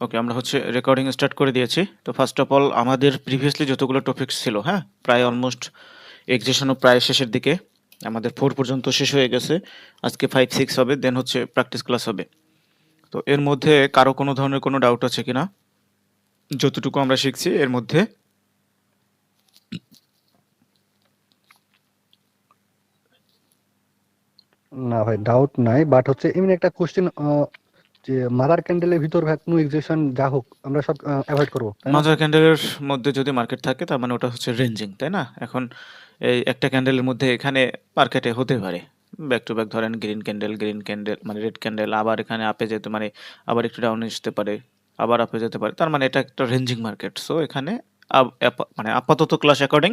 ওকে, আমরা হচ্ছে recording start করে দিয়েছি। তো ফার্স্ট অফ অল আমাদের প্রিভিয়াসলি যতগুলো টপিকস ছিল, হ্যাঁ, প্রায় অলমোস্ট এক্সেশনও প্রায় শেষের দিকে, আমাদের 4 পর্যন্ত শেষ হয়ে গেছে। আজকে 5 6 হবে, দেন হচ্ছে প্র্যাকটিস ক্লাস হবে। তো এর মধ্যে কারো কোনো ধরনের কোনো ডাউট আছে কিনা? যতটুকু আমরা শিখছি এর মধ্যে। না ভাই, ডাউট নাই, বাট হচ্ছে এমনি একটা কোশ্চেন, যে মাদার ক্যান্ডেলের ভিতর ভাই কোনো এক্সেশন যা হোক আমরা সব অ্যাভয়েড করবো, তাই না? মাদার ক্যান্ডেলের মধ্যে যদি মার্কেট থাকে তার মানে ওটা হচ্ছে রেঞ্জিং, তাই না? এখন এই একটা ক্যান্ডেলের মধ্যে এখানে মার্কেটে হতে পারে ব্যাক টু ব্যাক, ধরেন গ্রিন ক্যান্ডেল মানে রেড ক্যান্ডেল, আবার এখানে আপে যেতে মানে আবার একটু ডাউনে যেতে পারে, আবার আপে যেতে পারে, তার মানে এটা একটা রেঞ্জিং মার্কেট। সো এখানে মানে আপাতত ক্লাস অ্যাকর্ডিং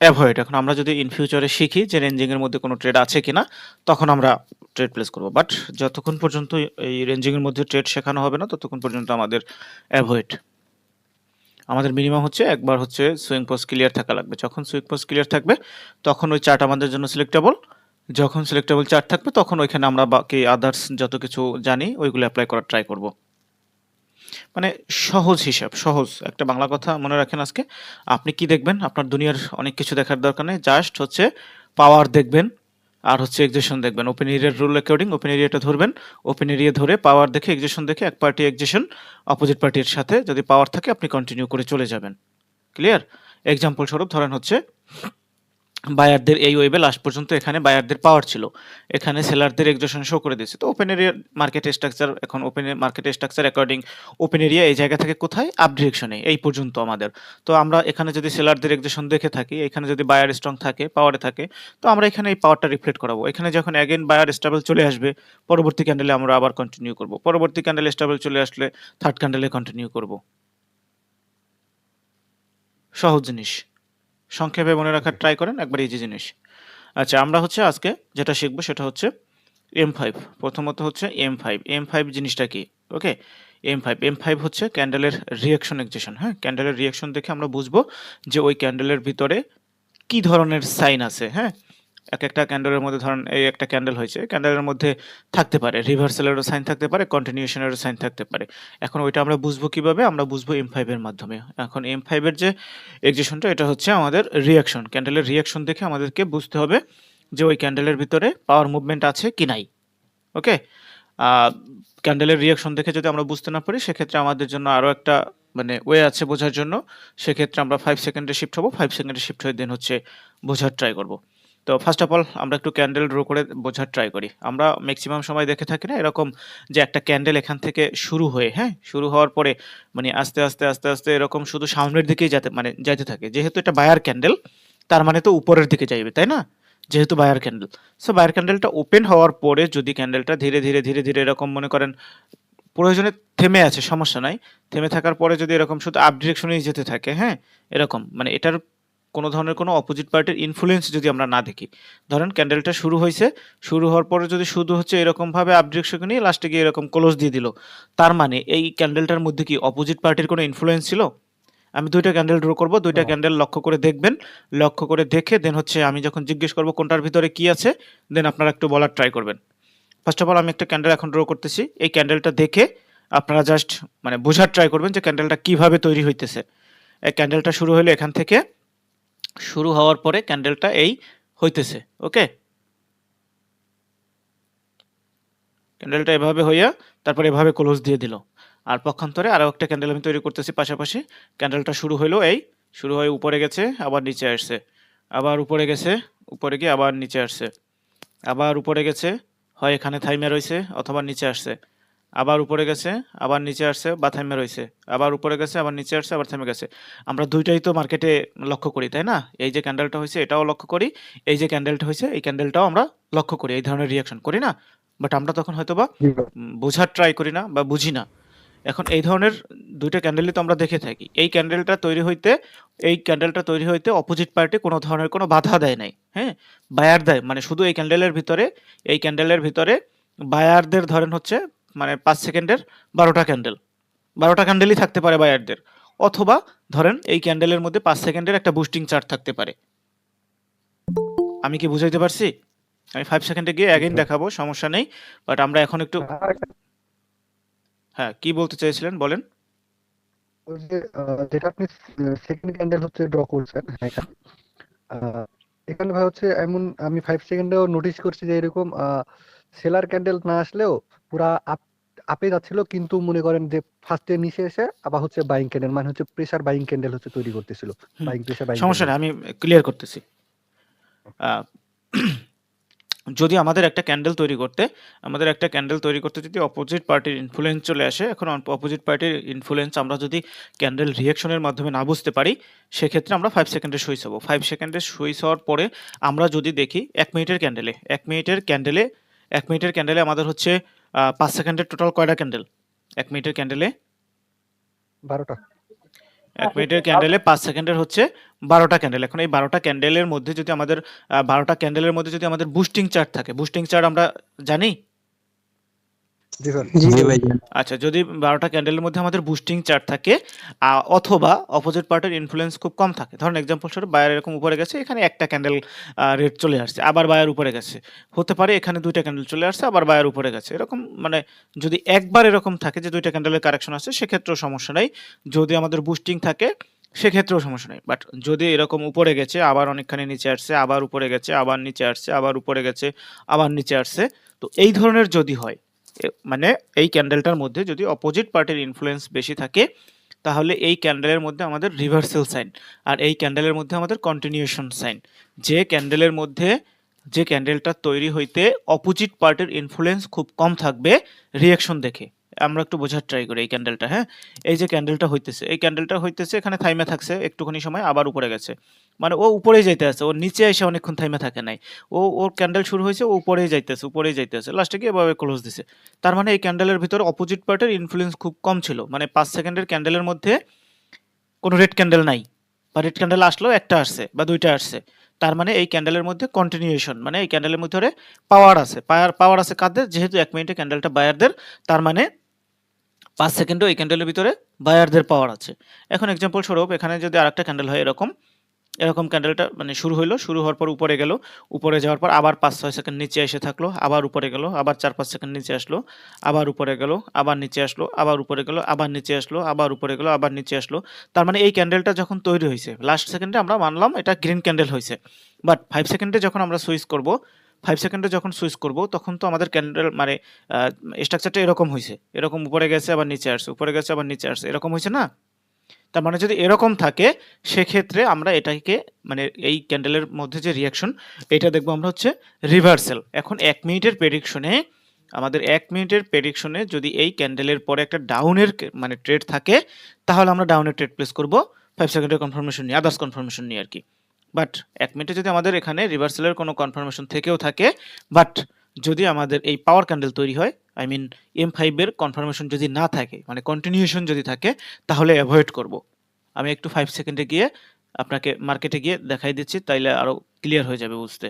অ্যাভয়েড। এখন আমরা যদি ইন ফিউচারে শিখি যে রেঞ্জিং এর মধ্যে কোনো ট্রেড আছে কিনা, তখন আমরা ট্রেড প্লেস করব। বাট যতক্ষণ পর্যন্ত এই রেঞ্জিং এর মধ্যে ট্রেড শেখানো হবে না ততক্ষণ পর্যন্ত আমাদের অ্যাভয়েড। আমাদের মিনিমাম হচ্ছে একবার হচ্ছে সুইং পোস্ট ক্লিয়ার থাকা লাগবে। যখন সুইং পোস্ট ক্লিয়ার থাকবে তখন ওই চার্ট আমাদের জন্য সিলেক্টেবল। যখন সিলেক্টেবল চার্ট থাকবে তখন ওইখানে আমরা বাকি আদার্স যত কিছু জানি ওইগুলো অ্যাপ্লাই করার ট্রাই করব। মানে সহজ হিসাব, সহজ একটা বাংলা কথা মনে রাখেন আজকে। আপনি কি দেখবেন? আপনার দুনিয়ার অনেক কিছু দেখার দরকার নেই, জাস্ট হচ্ছে পাওয়ার দেখবেন আর হচ্ছে এক্সেশন দেখবেন। ওপেন এরিয়ার রুল অ্যাকর্ডিং ওপেন এরিয়াটা ধরবেন, ওপেন এরিয়া ধরে পাওয়ার দেখে এক্সেশন দেখে এক পার্টি এক্সেশন অপোজিট পার্টির সাথে যদি পাওয়ার থাকে আপনি কন্টিনিউ করে চলে যাবেন। ক্লিয়ার? এক্সাম্পল স্বরূপ ধরেন হচ্ছে বায়ারদের এই ওয়েবে লাস্ট পর্যন্ত এখানে বায়ারদের পাওয়ার ছিল, এখানে সেলারদের এক্সজশন শো করে দিয়েছে। তো ওপেন এরিয়া মার্কেট স্ট্রাকচার, এখন open market structure according open area এই জায়গা থেকে কোথায় আপ ডিরেকশনে এই পর্যন্ত আমাদের। তো আমরা এখানে যদি সেলারদের এক্সজশন দেখে থাকি, এখানে যদি বায়ার স্ট্রং থাকে পাওয়ারে থাকে, তো আমরা এখানে এই পাওয়ারটা রিফ্লেক্ট করাবো। এখানে যখন অ্যাগেন বায়ার স্টেবল চলে আসবে পরবর্তী ক্যান্ডেলে আমরা আবার কন্টিনিউ করব, পরবর্তী ক্যান্ডেলে স্টেবল চলে আসলে থার্ড ক্যান্ডেলে কন্টিনিউ করব। সহজ জিনিস, সংক্ষেপে মনে রাখার ট্রাই করেন, একবার ইজি জিনিস। আচ্ছা, আমরা হচ্ছে আজকে যেটা শিখবো সেটা হচ্ছে M5। প্রথমত হচ্ছে M5। M5 জিনিসটা কি? ওকে, M5 হচ্ছে ক্যান্ডেলের রিঅ্যাকশন এক্সেশন। হ্যাঁ, ক্যান্ডেলের রিঅ্যাকশন দেখে আমরা বুঝবো যে ওই ক্যান্ডেলের ভিতরে কি ধরনের সাইন আছে। হ্যাঁ, এক একটা ক্যান্ডেলের মধ্যে ধরেন এই একটা ক্যান্ডেল হয়েছে, ক্যান্ডেলের মধ্যে থাকতে পারে রিভার্সালেরও সাইন থাকতে পারে, কন্টিনিউশনেরও সাইন থাকতে পারে। এখন ওইটা আমরা বুঝবো কিভাবে? আমরা বুঝবো M5 এর মাধ্যমে। এখন M5 এর যে এক্সেশনটা এটা হচ্ছে আমাদের রিঅ্যাকশন, ক্যান্ডেলের রিঅ্যাকশন দেখে আমাদেরকে বুঝতে হবে যে ওই ক্যান্ডেলের ভিতরে পাওয়ার মুভমেন্ট আছে কি নাই। ওকে, ক্যান্ডেলের রিঅ্যাকশন দেখে যদি আমরা বুঝতে না পারি সেক্ষেত্রে আমাদের জন্য আরও একটা মানে ওয়ে আছে বোঝার জন্য। সেক্ষেত্রে আমরা 5 সেকেন্ডে শিফট হবো, 5 সেকেন্ডে শিফট হয়ে দেন হচ্ছে বোঝার ট্রাই করব। তো ফার্স্ট অফ অল আমরা একটু ক্যান্ডেল ড্র করে বোঝার ট্রাই করি। আমরা ম্যাক্সিমাম সময় দেখে থাকি না এরকম যে একটা ক্যান্ডেল এখান থেকে শুরু হয়ে, হ্যাঁ, শুরু হওয়ার পরে মানে আস্তে আস্তে আস্তে আস্তে এরকম শুধু সামনের দিকেই যাইতে থাকে। যেহেতু এটা বায়ার ক্যান্ডেল তার মানে তো উপরের দিকে যাইবে, তাই না? যেহেতু বায়ার ক্যান্ডেল, সো বায়ার ক্যান্ডেলটা ওপেন হওয়ার পরে যদি ক্যান্ডেলটা ধীরে ধীরে ধীরে ধীরে এরকম মনে করেন প্রয়োজনে থেমে আছে, সমস্যা নাই, থেমে থাকার পরে যদি এরকম শুধু আপ ডিরেকশনেই যেতে থাকে, হ্যাঁ, এরকম মানে এটার কোনো ধরনের কোনো অপোজিট পার্টির ইনফ্লুয়েন্স যদি আমরা না দেখি, ধরেন ক্যান্ডেলটা শুরু হয়েছে, শুরু হওয়ার পরে যদি শুধু হচ্ছে এরকমভাবে আপ ডিরেকশন নিয়ে লাস্টে গিয়ে এরকম ক্লোজ দিয়ে দিল, তার মানে এই ক্যান্ডেলটার মধ্যে কি অপোজিট পার্টির কোনো ইনফ্লুয়েন্স ছিল? আমি দুইটা ক্যান্ডেল ড্র করব, দুইটা ক্যান্ডেল লক্ষ্য করে দেখবেন, লক্ষ্য করে দেখে দেন হচ্ছে আমি যখন জিজ্ঞেস করব কোনটার ভিতরে কি আছে, দেন আপনারা একটু বলার ট্রাই করবেন। ফার্স্ট অফ অল আমি একটা ক্যান্ডেল এখন ড্র করতেছি, এই ক্যান্ডেলটা দেখে আপনারা জাস্ট মানে বোঝার ট্রাই করবেন যে ক্যান্ডেলটা কিভাবে তৈরি হইতেছে। এই ক্যান্ডেলটা শুরু হলো এখান থেকে, শুরু হওয়ার পরে ক্যান্ডেলটা এই হইতেছে। ওকে, ক্যান্ডেলটা এভাবে হইয়া তারপরে এভাবে ক্লোজ দিয়ে দিল। আর পক্ষান্তরে আরও একটা ক্যান্ডেল আমি তৈরি করতেছি পাশাপাশি। ক্যান্ডেলটা শুরু হইলো এই, শুরু হয়ে উপরে গেছে আবার নিচে আসছে, আবার উপরে গেছে, উপরে গিয়ে আবার নিচে আসছে, আবার উপরে গেছে, হয় এখানে থাইমে রয়েছে অথবা নিচে আসছে, আবার উপরে গেছে, আবার নিচে আসছে বা থেমে রয়েছে, আবার উপরে গেছে, আবার নিচে আসছে, আবার থেমে গেছে। আমরা দুইটাই তো মার্কেটে লক্ষ্য করি, তাই না? এই যে ক্যান্ডেলটা হয়েছে এটাও লক্ষ্য করি, এই যে ক্যান্ডেলটা হয়েছে এই ক্যান্ডেলটাও আমরা লক্ষ্য করি, এই ধরনের রিয়াকশন করি না? বাট আমরা তখন হয়তোবা জি ভাই। বোঝার ট্রাই করি না বা বুঝি না। এখন এই ধরনের দুইটা ক্যান্ডেলই তো আমরা দেখে থাকি। এই ক্যান্ডেলটা তৈরি হইতে অপোজিট পার্টি কোনো ধরনের কোনো বাধা দেয় নাই। হ্যাঁ? বায়ার দেয় মানে শুধু এই ক্যান্ডেলের ভিতরে বায়ারদের ধরেন হচ্ছে মানে ৫ সেকেন্ডের ১২টা ক্যান্ডেল। ১২টা ক্যান্ডেলই থাকতে পারে বায়ারদের। অথবা ধরেন এই ক্যান্ডেলের মধ্যে ৫ সেকেন্ডের একটা বুস্টিং চার্ট থাকতে পারে। আমি কি বুঝাইতে পারছি? আমি 5 সেকেন্ডে গিয়ে জি অ্যাগেইন ভাই। দেখাবো, সমস্যা নেই। বাট আমরা এখন একটু আর হ্যাঁ, কি বলতে চাইছিলেন বলেন? ওই যে যেটা আপনি সেকেন্ড ক্যান্ডেল হচ্ছে ড্র করছেন, হ্যাঁ, এখানে এখানে ভাই হচ্ছে এমন আমি 5 সেকেন্ডেও নোটিস করছি যে এরকম সেলার ক্যান্ডেল না আসলেও পুরা আপে যাচ্ছিল, কিন্তু মনে করেন যে ফার্স্টে নিচে এসে আবার হচ্ছে বাইং ক্যান্ডেল, মানে হচ্ছে প্রেসার বাইং ক্যান্ডেল হচ্ছে তৈরি করতেছিল, হুম, বাইং প্রেসার বাইং সমস্যা ক্যান্ডেল। নেই, আমি ক্লিয়ার করতেছি। আহ, যদি আমাদের একটা ক্যান্ডেল তৈরি করতে যদি অপোজিট পার্টির ইনফ্লুয়েন্স চলে আসে, এখন অপোজিট পার্টির ইনফ্লুয়েন্স আমরা যদি ক্যান্ডেল রিয়াকশনের মাধ্যমে না বুঝতে পারি, সেক্ষেত্রে আমরা 5 সেকেন্ডে সুইচ হবো। 5 সেকেন্ডে সুইচ হওয়ার পরে আমরা যদি দেখি 1 মিনিটের ক্যান্ডেলে আমাদের হচ্ছে 5 সেকেন্ডের টোটাল কয়টা ক্যান্ডেল? 1 মিনিটের ক্যান্ডেলে 12টা। 5 সেকেন্ডের হচ্ছে 12টা ক্যান্ডেল। এখন এই 12টা ক্যান্ডেলের মধ্যে যদি আমাদের 12টা ক্যান্ডেলের মধ্যে যদি আমাদের বুস্টিং চার্ট থাকে, বুস্টিং চার্ট আমরা জানি। জি স্যার। জি ভাইজান। আচ্ছা, যদি 12টা ক্যান্ডেলের মধ্যে আমাদের বুস্টিং চার্ট থাকে, অথবা অপোজিট পার্টির ইনফ্লুয়েন্স খুব কম থাকে, ধরেন এক্সাম্পল স্বরূপ বায়ার এরকম উপরে গেছে, এখানে একটা ক্যান্ডেল রেট চলে আসছে, আবার বায়ার উপরে গেছে, হতে পারে এখানে 2টা ক্যান্ডেল চলে আসছে, আবার বায়ার উপরে গেছে, এরকম মানে যদি একবার এরকম থাকে যে 2টা ক্যান্ডেলের কারেকশন আসছে, সেক্ষেত্রেও সমস্যা নাই। যদি আমাদের বুস্টিং থাকে সেক্ষেত্রেও সমস্যা নেই। বাট যদি এরকম উপরে গেছে, আবার অনেকখানি নিচে আসছে, আবার উপরে গেছে, আবার নিচে আসছে, আবার উপরে গেছে, আবার নিচে আসছে, তো এই ধরনের যদি হয়, মানে এই ক্যান্ডেলটার মধ্যে যদি অপোজিট পার্টির ইনফ্লুয়েন্স বেশি থাকে, তাহলে এই ক্যান্ডেলের মধ্যে আমাদের রিভার্সাল সাইন, আর এই ক্যান্ডেলের মধ্যে আমাদের কন্টিনিউশন সাইন। যে ক্যান্ডেলটা তৈরি হইতে অপোজিট পার্টির ইনফ্লুয়েন্স খুব কম থাকবে রিয়াকশন দেখে, আমরা একটু বোঝার ট্রাই করি এই ক্যান্ডেলটা। হ্যাঁ, এই যে ক্যান্ডেলটা হইতেছে এখানে থাইমে থাকছে একটুখানি সময়, আবার উপরে গেছে, মানে ও উপরেই যাইতে আছে, ওর নিচে এসে অনেকক্ষণ থাইমে থাকে নাই, ওর ক্যান্ডেল শুরু হয়েছে, ও উপরেই যাইতেছে, লাস্টে গিয়ে এভাবে ক্লোজ দিছে। তার মানে এই ক্যান্ডেলের ভিতরে অপোজিট পার্টির ইনফ্লুয়েন্স খুব কম ছিল, মানে 5 সেকেন্ডের ক্যান্ডেলের মধ্যে কোনো রেড ক্যান্ডেল নাই, বা রেড ক্যান্ডেল আসলেও একটা আসছে বা 2টা আসছে। তার মানে এই ক্যান্ডেলের মধ্যে কন্টিনিউশন, মানে এই ক্যান্ডেলের মধ্যে পাওয়ার আছে কাদের? যেহেতু 1 মিনিটে ক্যান্ডেলটা বায়ারদের, তার মানে 5 সেকেন্ডও এই ক্যান্ডেলের ভিতরে বায়ারদের পাওয়ার আছে। এখন এক্সাম্পল স্বরূপ এখানে যদি আরেকটা ক্যান্ডেল হয় এরকম ক্যান্ডেলটা মানে শুরু হওয়ার পর উপরে গেল, উপরে যাওয়ার পর আবার 5-6 সেকেন্ড নিচে এসে থাকলো, আবার উপরে গেল, আবার 4-5 সেকেন্ড নিচে আসলো, আবার উপরে গেল, আবার নিচে আসলো, আবার উপরে গেল, আবার নিচে আসলো, আবার উপরে গেল, আবার নিচে আসলো। তার মানে এই ক্যান্ডেলটা যখন তৈরি হয়েছে লাস্ট সেকেন্ডে আমরা মানলাম এটা গ্রিন ক্যান্ডেল হয়েছে, বাট 5 সেকেন্ডে যখন আমরা সুইচ করব, 5 সেকেন্ডে যখন সুইচ করব, তখন তো আমাদের ক্যান্ডেল মানে স্ট্রাকচারটা এরকম হয়েছে, এরকম উপরে গেছে আবার নিচে আসছে, উপরে গেছে আবার নিচে আসছে, এরকম হয়েছে না? তার মানে যদি এরকম থাকে, সেক্ষেত্রে আমরা এটাকে মানে এই ক্যান্ডেলের মধ্যে যে রিয়াকশন, এটা দেখবো আমরা হচ্ছে রিভার্সাল। এখন 1 মিনিটের প্রেডিকশনে যদি এই ক্যান্ডেলের পরে একটা ডাউনের মানে ট্রেড থাকে, তাহলে আমরা ডাউনের ট্রেড প্লেস করব 5 সেকেন্ডের কনফার্মেশন নিয়ে, আদার্স কনফার্মেশন নিয়ে আর কি। বাট 1 মিনিটে যদি আমাদের এখানে রিভার্সালের কোনো কনফার্মেশন থেকেও থাকে, বাট যদি আমাদের এই পাওয়ার ক্যান্ডেল তৈরি হয়, আই মিন M5 এর কনফার্মেশন যদি না থাকে, মানে কন্টিনিউশন যদি থাকে, তাহলে অ্যাভয়েড করব। আমি একটু 5 সেকেন্ডে গিয়ে আপনাকে মার্কেটে গিয়ে দেখাই দিচ্ছি, তাইলে আরো ক্লিয়ার হয়ে যাবে বুঝতে।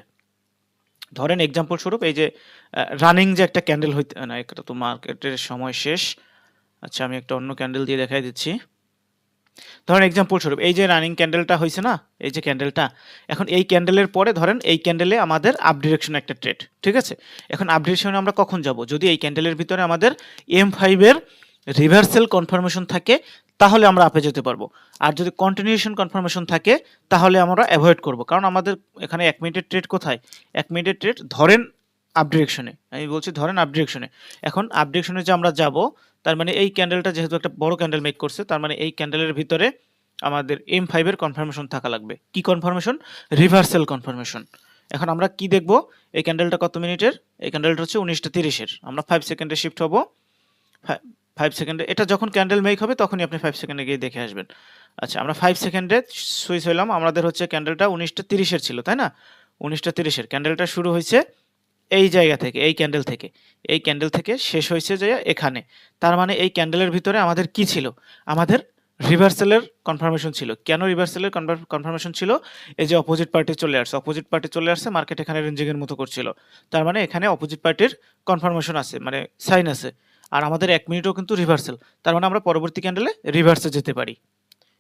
ধরেন এক্সাম্পল স্বরূপ এই যে রানিং যে একটা ক্যান্ডেল হইতে না, এটা তো মার্কেটের সময় শেষ। আচ্ছা, আমি একটা অন্য ক্যান্ডেল দিয়ে দেখাই দিচ্ছি। ধরেন এক্সাম্পল স্বরূপ এই যে রানিং ক্যান্ডেলটা হয়েছে না, এই যে ক্যান্ডেলটা, এখন এই ক্যান্ডেলের পরে ধরেন এই ক্যান্ডেলে আমাদের আপ ডিরেকশন একটা ট্রেড, ঠিক আছে? এখন আপ ডিরেকশনে আমরা কখন যাব? যদি এই ক্যান্ডেলের ভিতরে আমাদের M5 এর রিভার্সাল কনফার্মেশন থাকে, তাহলে আমরা আপে যেতে পারবো। আর যদি কন্টিনিউশন কনফার্মেশন থাকে, তাহলে আমরা অ্যাভয়েড করব, কারণ আমাদের এখানে 1 মিনিটের ট্রেড কোথায়? 1 মিনিটের ট্রেড ধরেন আপ ডিরেকশনে, আমি বলছি ধরেন আপ ডিরেকশনে। এখন আপ ডিরেকশনে যে আমরা যাব, তার মানে এই ক্যান্ডেলটা যেহেতু একটা বড় ক্যান্ডেল মেক করছে, তার মানে এই ক্যান্ডেলের ভিতরে আমাদের M5 এর কনফার্মেশন থাকা লাগবে। কি কনফার্মেশন? Reversal confirmation. এখন আমরা কি দেখব? এই ক্যান্ডেলটা কত মিনিটের? এই ক্যান্ডেলটা হচ্ছে 19:30-এর। আমরা 5 সেকেন্ডে শিফট হব। 5 সেকেন্ডে এটা যখন ক্যান্ডেল মেক হবে, তখনই আপনি 5 সেকেন্ডে গিয়ে দেখে আসবেন। আচ্ছা, আমরা 5 সেকেন্ডে সুইচ হইলাম, আমাদের হচ্ছে ক্যান্ডেলটা 19:30-এর ছিল, তাই না? 19:30-এর ক্যান্ডেলটা শুরু হয়েছে এই জায়গা থেকে, এই ক্যান্ডেল থেকে শেষ হয়েছে যে এখানে। তার মানে এই ক্যান্ডেলের ভিতরে আমাদের কি ছিল? আমাদের রিভার্সালের কনফার্মেশন ছিল। কেন রিভার্সালের কনফার্মেশন ছিল? এই যে অপোজিট পার্টি চলে আসছে, মার্কেট এখানে রেঞ্জিং এর মতো করছিল। তার মানে এখানে অপোজিট পার্টির কনফার্মেশন আছে, মানে সাইন আছে। আর আমাদের 1 মিনিটও কিন্তু রিভার্সাল, তার মানে আমরা পরবর্তী ক্যান্ডেলে রিভার্সে যেতে পারি।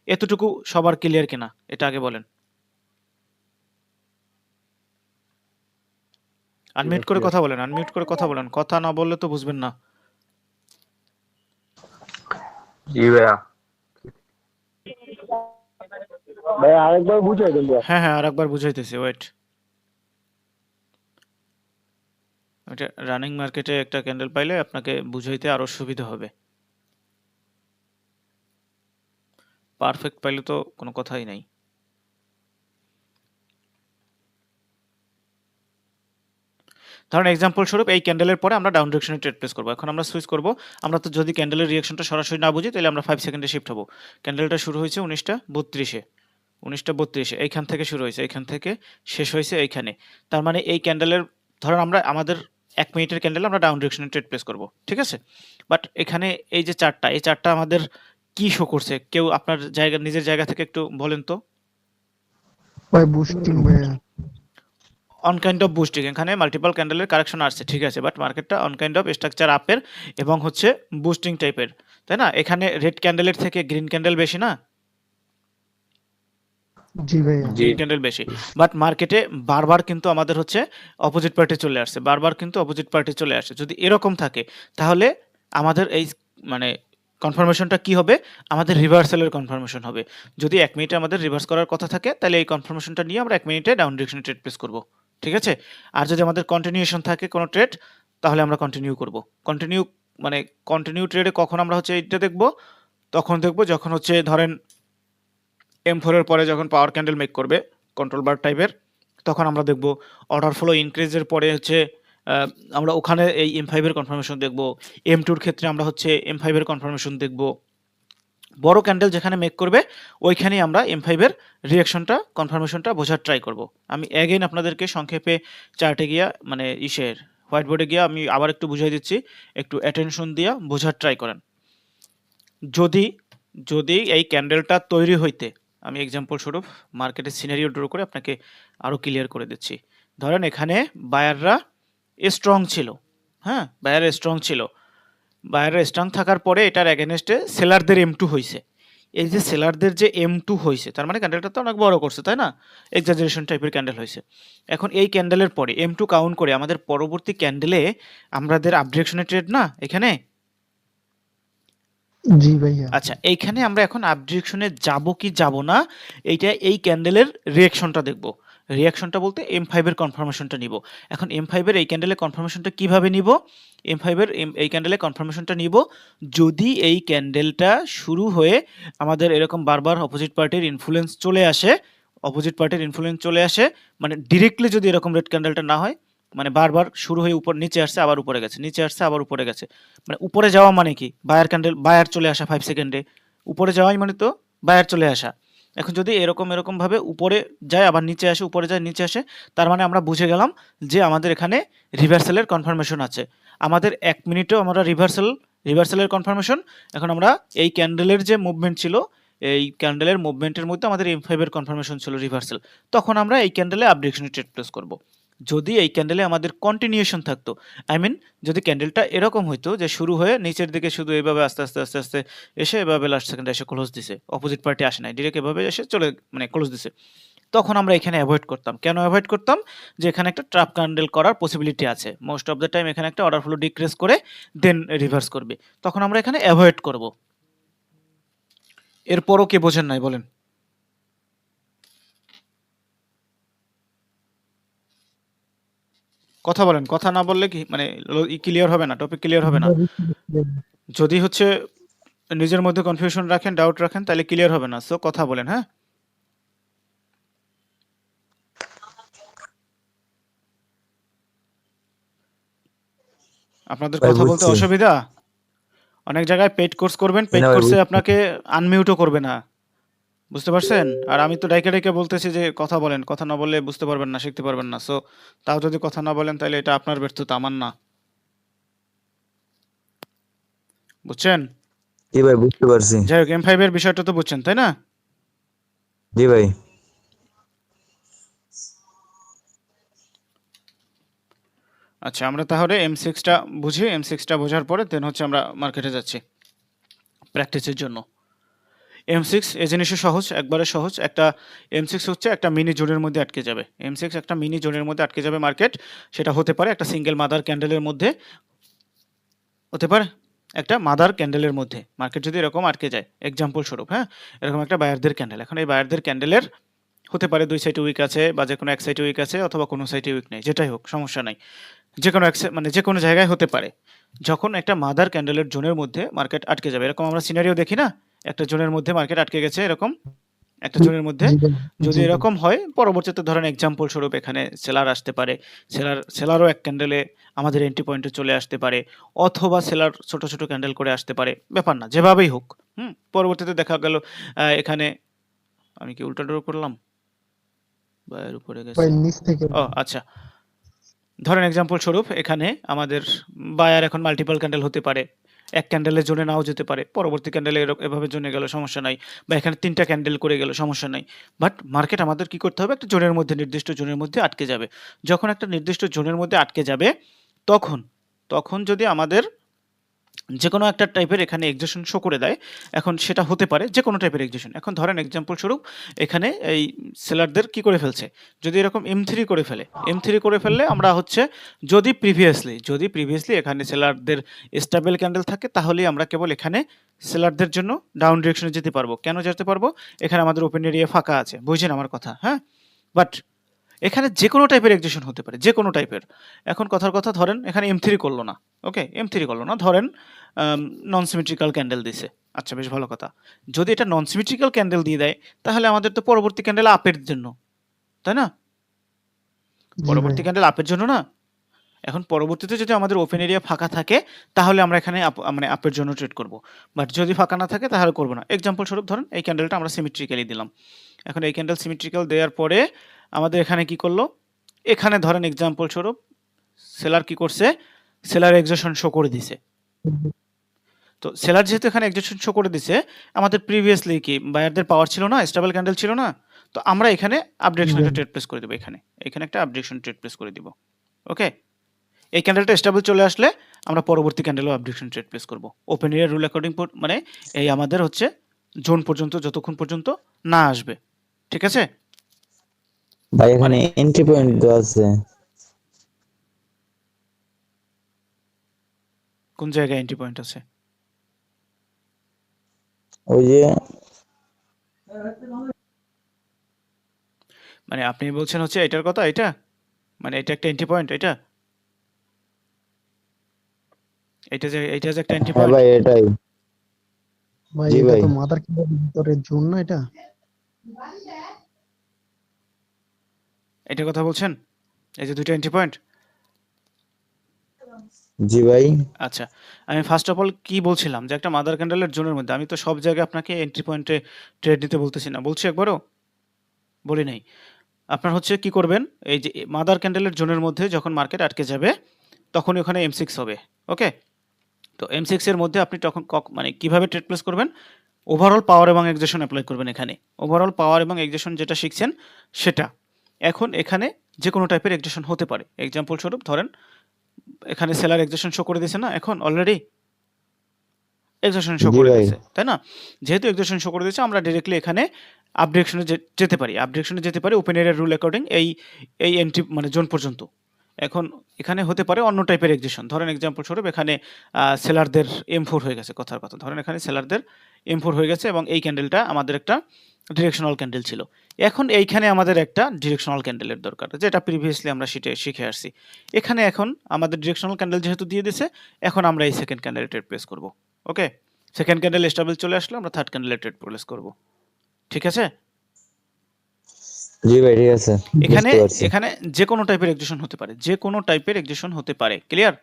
এতটুকু সবার ক্লিয়ার কিনা এটা আগে বলেন। আনমিউট করে কথা বলেন, কথা না বললে তো বুঝবেন না। জি ভাইয়া। ভাই আরেকবার বুঝাই দেন ভাই। হ্যাঁ আরেকবার বুঝাইতেছি, ওয়েট। ওইটা রানিং মার্কেটে একটা ক্যান্ডেল পাইলে আপনাকে বুঝাইতে আরো সুবিধা হবে। পারফেক্ট পাইলে তো কোনো কথাই নাই। ধরেন এক্সাম্পল স্বরূপ এই ক্যান্ডেলের পরে আমরা ডাউন ডিরেকশনে ট্রেড প্লেস করবো। এখন আমরা সুইচ করব। আমরা তো যদি ক্যান্ডেলের রিয়াকশনটা সরাসরি না বুঝি তাহলে আমরা 5 সেকেন্ডে শিফট হবো। ক্যান্ডেলটা শুরু হয়েছে 19:32-এ, 19:32-এ এইখান থেকে শুরু হয়েছে, এইখান থেকে শেষ হয়েছে এইখানে। তার মানে এই ক্যান্ডেলের ধরেন আমরা আমাদের 1 মিনিটের ক্যান্ডেল আমরা ডাউন ডিরেকশনে ট্রেড প্লেস করব, ঠিক আছে? বাট এখানে এই যে চার্টটা, এই চার্টটা আমাদের কি শো করছে? কেউ আপনার জায়গা নিজের জায়গা থেকে একটু বলেন তো। ভাই বুস্টিং ভাইয়া। অন কাইন্ড অফ বুস্টিং, এখানে মাল্টিপল ক্যান্ডেলের কারেকশন আসছে, ঠিক আছে, বাট মার্কেটটা অন কাইন্ড অফ স্ট্রাকচার আপের এবং হচ্ছে বুস্টিং টাইপের, তাই না? এখানে রেড ক্যান্ডেলের থেকে গ্রিন ক্যান্ডেল বেশি না? জি ভাইয়া। গ্রিন ক্যান্ডেল বেশি, বাট মার্কেটে বারবার কিন্তু আমাদের হচ্ছে অপোজিট পার্টি চলে আসছে, বারবার কিন্তু অপোজিট পার্টি চলে আসে। যদি এরকম থাকে তাহলে আমাদের এই মানে কনফার্মেশনটা কি হবে? আমাদের রিভার্সালের কনফার্মেশন হবে। যদি 1 মিনিটে আমাদের রিভার্স করার কথা থাকে তাহলে এই কনফার্মেশনটা নিয়ে আমরা 1 মিনিটে ডাউন ডিরেকশনে ট্রেড প্লেস করব, ঠিক আছে? আর যদি আমাদের কন্টিনিউশন থাকে কোনো ট্রেড, তাহলে আমরা কন্টিনিউ করব। কন্টিনিউ মানে কন্টিনিউ ট্রেডে কখন আমরা হচ্ছে এইটা দেখব? তখন দেখব যখন হচ্ছে ধরেন M4 এর পরে যখন পাওয়ার ক্যান্ডেল মেক করবে কন্ট্রোল বার টাইপের, তখন আমরা দেখব অর্ডার ফ্লো ইনক্রিজের পরে হচ্ছে আমরা ওখানে এই M5 এর কনফার্মেশন দেখব। M2 এর ক্ষেত্রে আমরা হচ্ছে M5 এর কনফার্মেশন দেখব। বড় ক্যান্ডেল যেখানে মেক করবে ওইখানেই আমরা M5 এর রিঅ্যাকশনটা কনফার্মেশনটা বোঝার ট্রাই করব। আমি অ্যাগেইন আপনাদেরকে সংক্ষেপে চার্টে গিয়া মানে ইসের হোয়াইট বোর্ডে গিয়া আমি আবার একটু বুঝাই দিচ্ছি, একটু অ্যাটেনশন দিয়া বোঝার ট্রাই করেন। যদি যদি এই ক্যান্ডেলটা তৈরি হইতে, আমি এক্সাম্পল স্বরূপ মার্কেটের সিনারিও ড্র করে আপনাকে আরো ক্লিয়ার করে দিচ্ছি। ধরেন এখানে বায়াররা স্ট্রং ছিল, হ্যাঁ বায়াররা স্ট্রং ছিল, বায়াররা স্ট্রং থাকার পরে এটার এগেনস্টে সেলারদের M2 হয়েছে। এই যে সেলারদের যে M2 হয়েছে তার মানে ক্যান্ডেলটা তো অনেক বড় করছে, তাই না? এক্সাজারেশন টাইপের ক্যান্ডেল হয়েছে। এখন এই ক্যান্ডেলের পরে M2 কাউন্ট করে আমাদের পরবর্তী ক্যান্ডেলে আমাদের আপডিরেকশনে ট্রেড না এখানে। জি ভাইয়া। আচ্ছা এইখানে আমরা এখন আপ ডিরেকশনে যাব কি যাব না, এইটা এই ক্যান্ডেলের রিঅ্যাকশনটা দেখব। রিঅ্যাকশনটা বলতে M5 এর কনফার্মেশনটা নিব। এখন M5 এর এই ক্যান্ডেলের কনফার্মেশনটা কিভাবে নিব? M5 এর এই ক্যান্ডেলের কনফার্মেশনটা নিব যদি এই ক্যান্ডেলটা শুরু হয়ে আমাদের এরকম বারবার অপোজিট পার্টির ইনফ্লুয়েন্স চলে আসে, অপোজিট পার্টির ইনফ্লুয়েন্স চলে আসে, মানে ডিরেক্টলি যদি এরকম রেড ক্যান্ডেলটা না হয়, মানে বারবার শুরু হয়ে উপর নিচে আসছে আবার উপরে গেছে, নিচে আসছে আবার উপরে গেছে, মানে উপরে যাওয়া মানে কি? বায়ার ক্যান্ডেল বায়ার চলে আসা 5 সেকেন্ডে, উপরে যাওয়াই মানে তো বায়ার চলে আসা। এখন যদি এরকম ভাবে উপরে যায় আবার নিচে আসে, উপরে যায় নিচে আসে, তার মানে আমরা বুঝে গেলাম যে আমাদের এখানে রিভার্সালের কনফার্মেশন আছে। আমাদের 1 মিনিটেও আমরা রিভার্সালের কনফার্মেশন। এখন আমরা এই ক্যান্ডেলের যে মুভমেন্ট ছিল, এই ক্যান্ডেলের মুভমেন্টের মধ্যে আমাদের M5 এর কনফার্মেশন ছিল রিভার্সাল, তখন আমরা এই ক্যান্ডেলে আপ ডিরেকশনে ট্রেড প্লেস করব। যদি এই ক্যান্ডেলে আমাদের কন্টিনিউশন থাকতো, আই মিন যদি ক্যান্ডেলটা এরকম হইতো যে শুরু হয়ে নিচের দিকে শুধু এইভাবে আস্তে আস্তে আস্তে আস্তে এসে এভাবে লাস্ট সেকেন্ডে এসে ক্লোজ দিছে, অপোজিট পার্টি আসে নাই, ডিরেক্ট এভাবে এসে চলে মানে ক্লোজ দিছে, তখন আমরা এখানে অ্যাভয়েড করতাম। কেন অ্যাভয়েড করতাম? যে এখানে একটা ট্র্যাপ ক্যান্ডেল করার পসিবিলিটি আছে, মোস্ট অফ দ্য টাইম এখানে একটা অর্ডার ফ্লো ডিক্রিজ করে দেন রিভার্স করবে, তখন আমরা এখানে অ্যাভয়েড করব। এরপরও কে বোঝেন নাই বলেন? কথা বলেন, কথা না বললে কি মানে ক্লিয়ার হবে না, টপিক ক্লিয়ার হবে না। যদি হচ্ছে নিজের মধ্যে কনফিউশন রাখেন, ডাউট রাখেন, তাহলে ক্লিয়ার হবে না। সো কথা বলেন, হ্যাঁ। আপনাদের ভাই কথা বলতে বুঝছি। অসুবিধা? অনেক জায়গায় পেইড কোর্স করবেন, পেইড না ভাই কোর্সে বুঝছি। আপনাকে আনমিউটও করবে না, বুঝতে পারছেন? আর আমি তো ডাইকে ডাইকে বলতেছি যে কথা বলেন, কথা না বললে বুঝতে পারবেন না, শিখতে পারবেন না। সো তাও যদি কথা না বলেন তাহলে এটা আপনার ব্যর্থতা, আমার না, বুঝছেন? জি ভাই বুঝতে পারছি। যাই হোক M5 এর বিষয়টা তো বুঝছেন, তাই না? জি ভাই। আচ্ছা আমরা তাহলে M6টা বুঝি, M6টা বোঝার পরে দেন হচ্ছে আমরা মার্কেটে যাচ্ছি প্র্যাকটিসের জন্য। M6 এই জিনিসও সহজ, একবারে সহজ। একটা M6 হচ্ছে একটা মিনি জোনের মধ্যে আটকে যাবে। M6 একটা মিনি জোনের মধ্যে আটকে যাবে মার্কেট। সেটা হতে পারে একটা সিঙ্গেল মাদার ক্যান্ডেলের মধ্যে, হতে পারে একটা মাদার ক্যান্ডেলের মধ্যে মার্কেট যদি এরকম আটকে যায়, এক্সাম্পল স্বরূপ, হ্যাঁ, এরকম একটা বায়ারদের ক্যান্ডেল, এখন এই বায়ারদের ক্যান্ডেলের হতে পারে 2 সাইডে উইক আছে বা যেকোনো এক সাইডে উইক আছে অথবা কোনো সাইডে উইক নেই, যেটাই হোক সমস্যা নাই, যেকোনো মানে যেকোনো জায়গায় হতে পারে। যখন একটা মাদার ক্যান্ডেলের জোনের মধ্যে মার্কেট আটকে যাবে, এরকম আমরা সিনারিও দেখি না, একটা জোনের মধ্যে মার্কেট আটকে গেছে, এরকম একটা জোনের মধ্যে জি ভাই, যদি জি ভাই। এরকম হয়, পরবর্তীতে ধরেন এক্সাম্পল স্বরূপ এখানে সেলার আসতে পারে, সেলারও এক ক্যান্ডেলে আমাদের এন্ট্রি পয়েন্টে চলে আসতে পারে, অথবা সেলার ছোট ছোট ক্যান্ডেল করে আসতে পারে, ব্যাপার না, যেভাবেই হোক। পরবর্তীতে দেখা গেল এখানে আমি কি উল্টা ড্র করলাম, বায়ের উপরে গেছে, ভাই নিচ থেকে ও আচ্ছা, ধরেন এক্সাম্পল স্বরূপ এখানে আমাদের বায়ার এখন মাল্টিপল ক্যান্ডেল হতে পারে, এক ক্যান্ডেলের জন্য নাও যেতে পারে, পরবর্তী ক্যান্ডেলে এভাবে জোনে গেল সমস্যা নাই, বা এখানে 3টা ক্যান্ডেল করে গেল সমস্যা নাই। বাট মার্কেট আমাদের কি করতে হবে, একটা জোনের মধ্যে, নির্দিষ্ট জোনের মধ্যে আটকে যাবে। যখন একটা নির্দিষ্ট জোনের মধ্যে আটকে যাবে, তখন তখন যদি আমাদের যেকোনো একটা টাইপের এখানে এক্সেশন শো করে দেয়, এখন সেটা হতে পারে যেকোনো টাইপের এক্সেশন। এখন ধরেন এক্সাম্পল স্বরূপ এখানে এই সেলারদের কি করে ফেলছে, যদি এরকম M3 করে ফেলে, M3 করে ফেললে আমরা হচ্ছে যদি প্রিভিয়াসলি এখানে সেলারদের স্টেবল ক্যান্ডেল থাকে, তাহলেই আমরা কেবল এখানে সেলারদের জন্য ডাউন ডিরেকশনে যেতে পারবো। কেন যেতে পারবো, এখানে আমাদের ওপেন এরিয়া ফাঁকা আছে, বুঝছেন আমার কথা, হ্যাঁ। বাট এখানে যেকোনো টাইপের এক্সেশন হতে পারে, যেকোনো টাইপের। এখন কথার কথা, ধরেন এখানে M3 করলো না, ওকে, M3 করলো না, ধরেন নন সিমেট্রিক্যাল ক্যান্ডেল দিছে, আচ্ছা বেশ ভালো কথা। যদি এটা নন সিমেট্রিক্যাল ক্যান্ডেল দিয়ে দেয়, তাহলে আমাদের তো পরবর্তী ক্যান্ডেল আপের জন্য, তাই না? জি ভাই। পরবর্তী ক্যান্ডেল আপের জন্য না। এখন পরবর্তীতে যদি আমাদের ওপেন এরিয়া ফাঁকা থাকে, তাহলে আমরা এখানে মানে আপের জন্য ট্রেড করব। বাট যদি ফাঁকা না থাকে, তাহলে করবো না। এক্সাম্পল স্বরূপ ধরেন এই ক্যান্ডেলটা আমরা সিমেট্রিক্যালি দিলাম। এখন এই ক্যান্ডেল সিমেট্রিক্যাল দেওয়ার পরে আমাদের এখানে কি করলো, এখানে ধরেন এক্সাম্পল স্বরূপ সেলার কি করছে, সেলার এক্সেশন শো করে দিছে। তো সেলার যেহেতু এখানে এক্সেশন শো করে দিছে, আমাদের প্রিভিয়াসলি কি বায়ারদের পাওয়ার ছিল না, স্টেবল ক্যান্ডেল ছিল না, তো আমরা এখানে আপডেশন একটা ট্রেড প্লেস করে দেবো, এখানে একটা আপডেশন ট্রেড প্লেস করে দিব। ওকে, এই ক্যান্ডেলটা স্টেবল চলে আসলে আমরা পরবর্তী ক্যান্ডেলও আপডেশন ট্রেড প্লেস করব, ওপেন এরিয়া রুল অ্যাকর্ডিং, মানে এই আমাদের হচ্ছে জোন পর্যন্ত, যতক্ষণ পর্যন্ত না আসবে, ঠিক আছে? ভাই এখানে এন্ট্রি পয়েন্ট দেওয়া আছে। কোন জায়গায় এন্ট্রি পয়েন্ট আছে? ওই যে মানে আপনি বলছেন হচ্ছে এটার কথা, এটা মানে এটা একটা এন্ট্রি পয়েন্ট, এটা যে একটা এন্ট্রি হ্যাঁ পয়েন্ট। ভাই এটাই। ভাই জি এটা ভাই। তো মাদার ক্যান্ডেলের ভিতরে জোন না এটা? এটা কথা বলছেন, এই যে দুইটা এন্ট্রি পয়েন্ট। জি ভাই। আচ্ছা, আমি ফার্স্ট অফ অল কি বলছিলাম, যে একটা মাদার ক্যান্ডেলের জোনের মধ্যে, আমি তো সব জায়গায় আপনাকে এন্ট্রি পয়েন্টে ট্রেড নিতে বলতেছি না, বলছি একবারও বলি নাই। আপনার হচ্ছে কি করবেন, এই যে মাদার ক্যান্ডেলের জোনের মধ্যে যখন মার্কেট আটকে যাবে, তখনই ওখানে M6 হবে। ওকে, তো M6 এর মধ্যে আপনি তখন মানে কিভাবে ট্রেড প্লেস করবেন, ওভারঅল পাওয়ার এবং এক্সেশন অ্যাপ্লাই করবেন। এখানে ওভারঅল পাওয়ার এবং এক্সেশন যেটা শিখছেন সেটা, এখন এখানে যে কোনো টাইপের এক্সেশন হতে পারে। এক্সাম্পল স্বরূপ ধরেন এখানে সেলার এক্সেশন শো করে দিয়েছে না, এখন অলরেডি এক্সেশন শো জি করে ভাই। দিয়েছে, তাই না? যেহেতু এক্সেশন শো করে দিয়েছে, আমরা ডিরেক্টলি এখানে আপডেশনে যেতে পারি ওপেন এরিয়ার রুল অ্যাকর্ডিং এই এন্ট্রি মানে জোন পর্যন্ত। এখন এখানে হতে পারে অন্য টাইপের এক্সেশন, ধরেন এক্সাম্পল স্বরূপ এখানে সেলারদের M4 হয়ে গেছে, কথার কথা, ধরেন এখানে সেলারদের M4 হয়ে গেছে এবং এই ক্যান্ডেলটা আমাদের একটা ডিরেকশনাল ক্যান্ডেল ছিল। এখন এইখানে আমাদের একটা ডিরেকশনাল ক্যান্ডেলের দরকার, যেটা প্রিভিয়াসলি আমরা শিখে আসছি। এখন আমাদের ডিরেকশনাল ক্যান্ডেল যেহেতু দিয়ে দিছে, এখন আমরা এই সেকেন্ড ক্যান্ডেলে ট্রেড প্লেস করব। ওকে, সেকেন্ড ক্যান্ডেল স্টেবল চলে আসলে আমরা থার্ড ক্যান্ডেলে ট্রেড প্লেস করব, ঠিক আছে? জি ভাই ঠিক আছে, এখানে বুঝতে পারছি। এখানে যে কোনো টাইপের এক্সেশন হতে পারে, যে কোনো টাইপের এক্সেশন হতে পারে, ক্লিয়ার?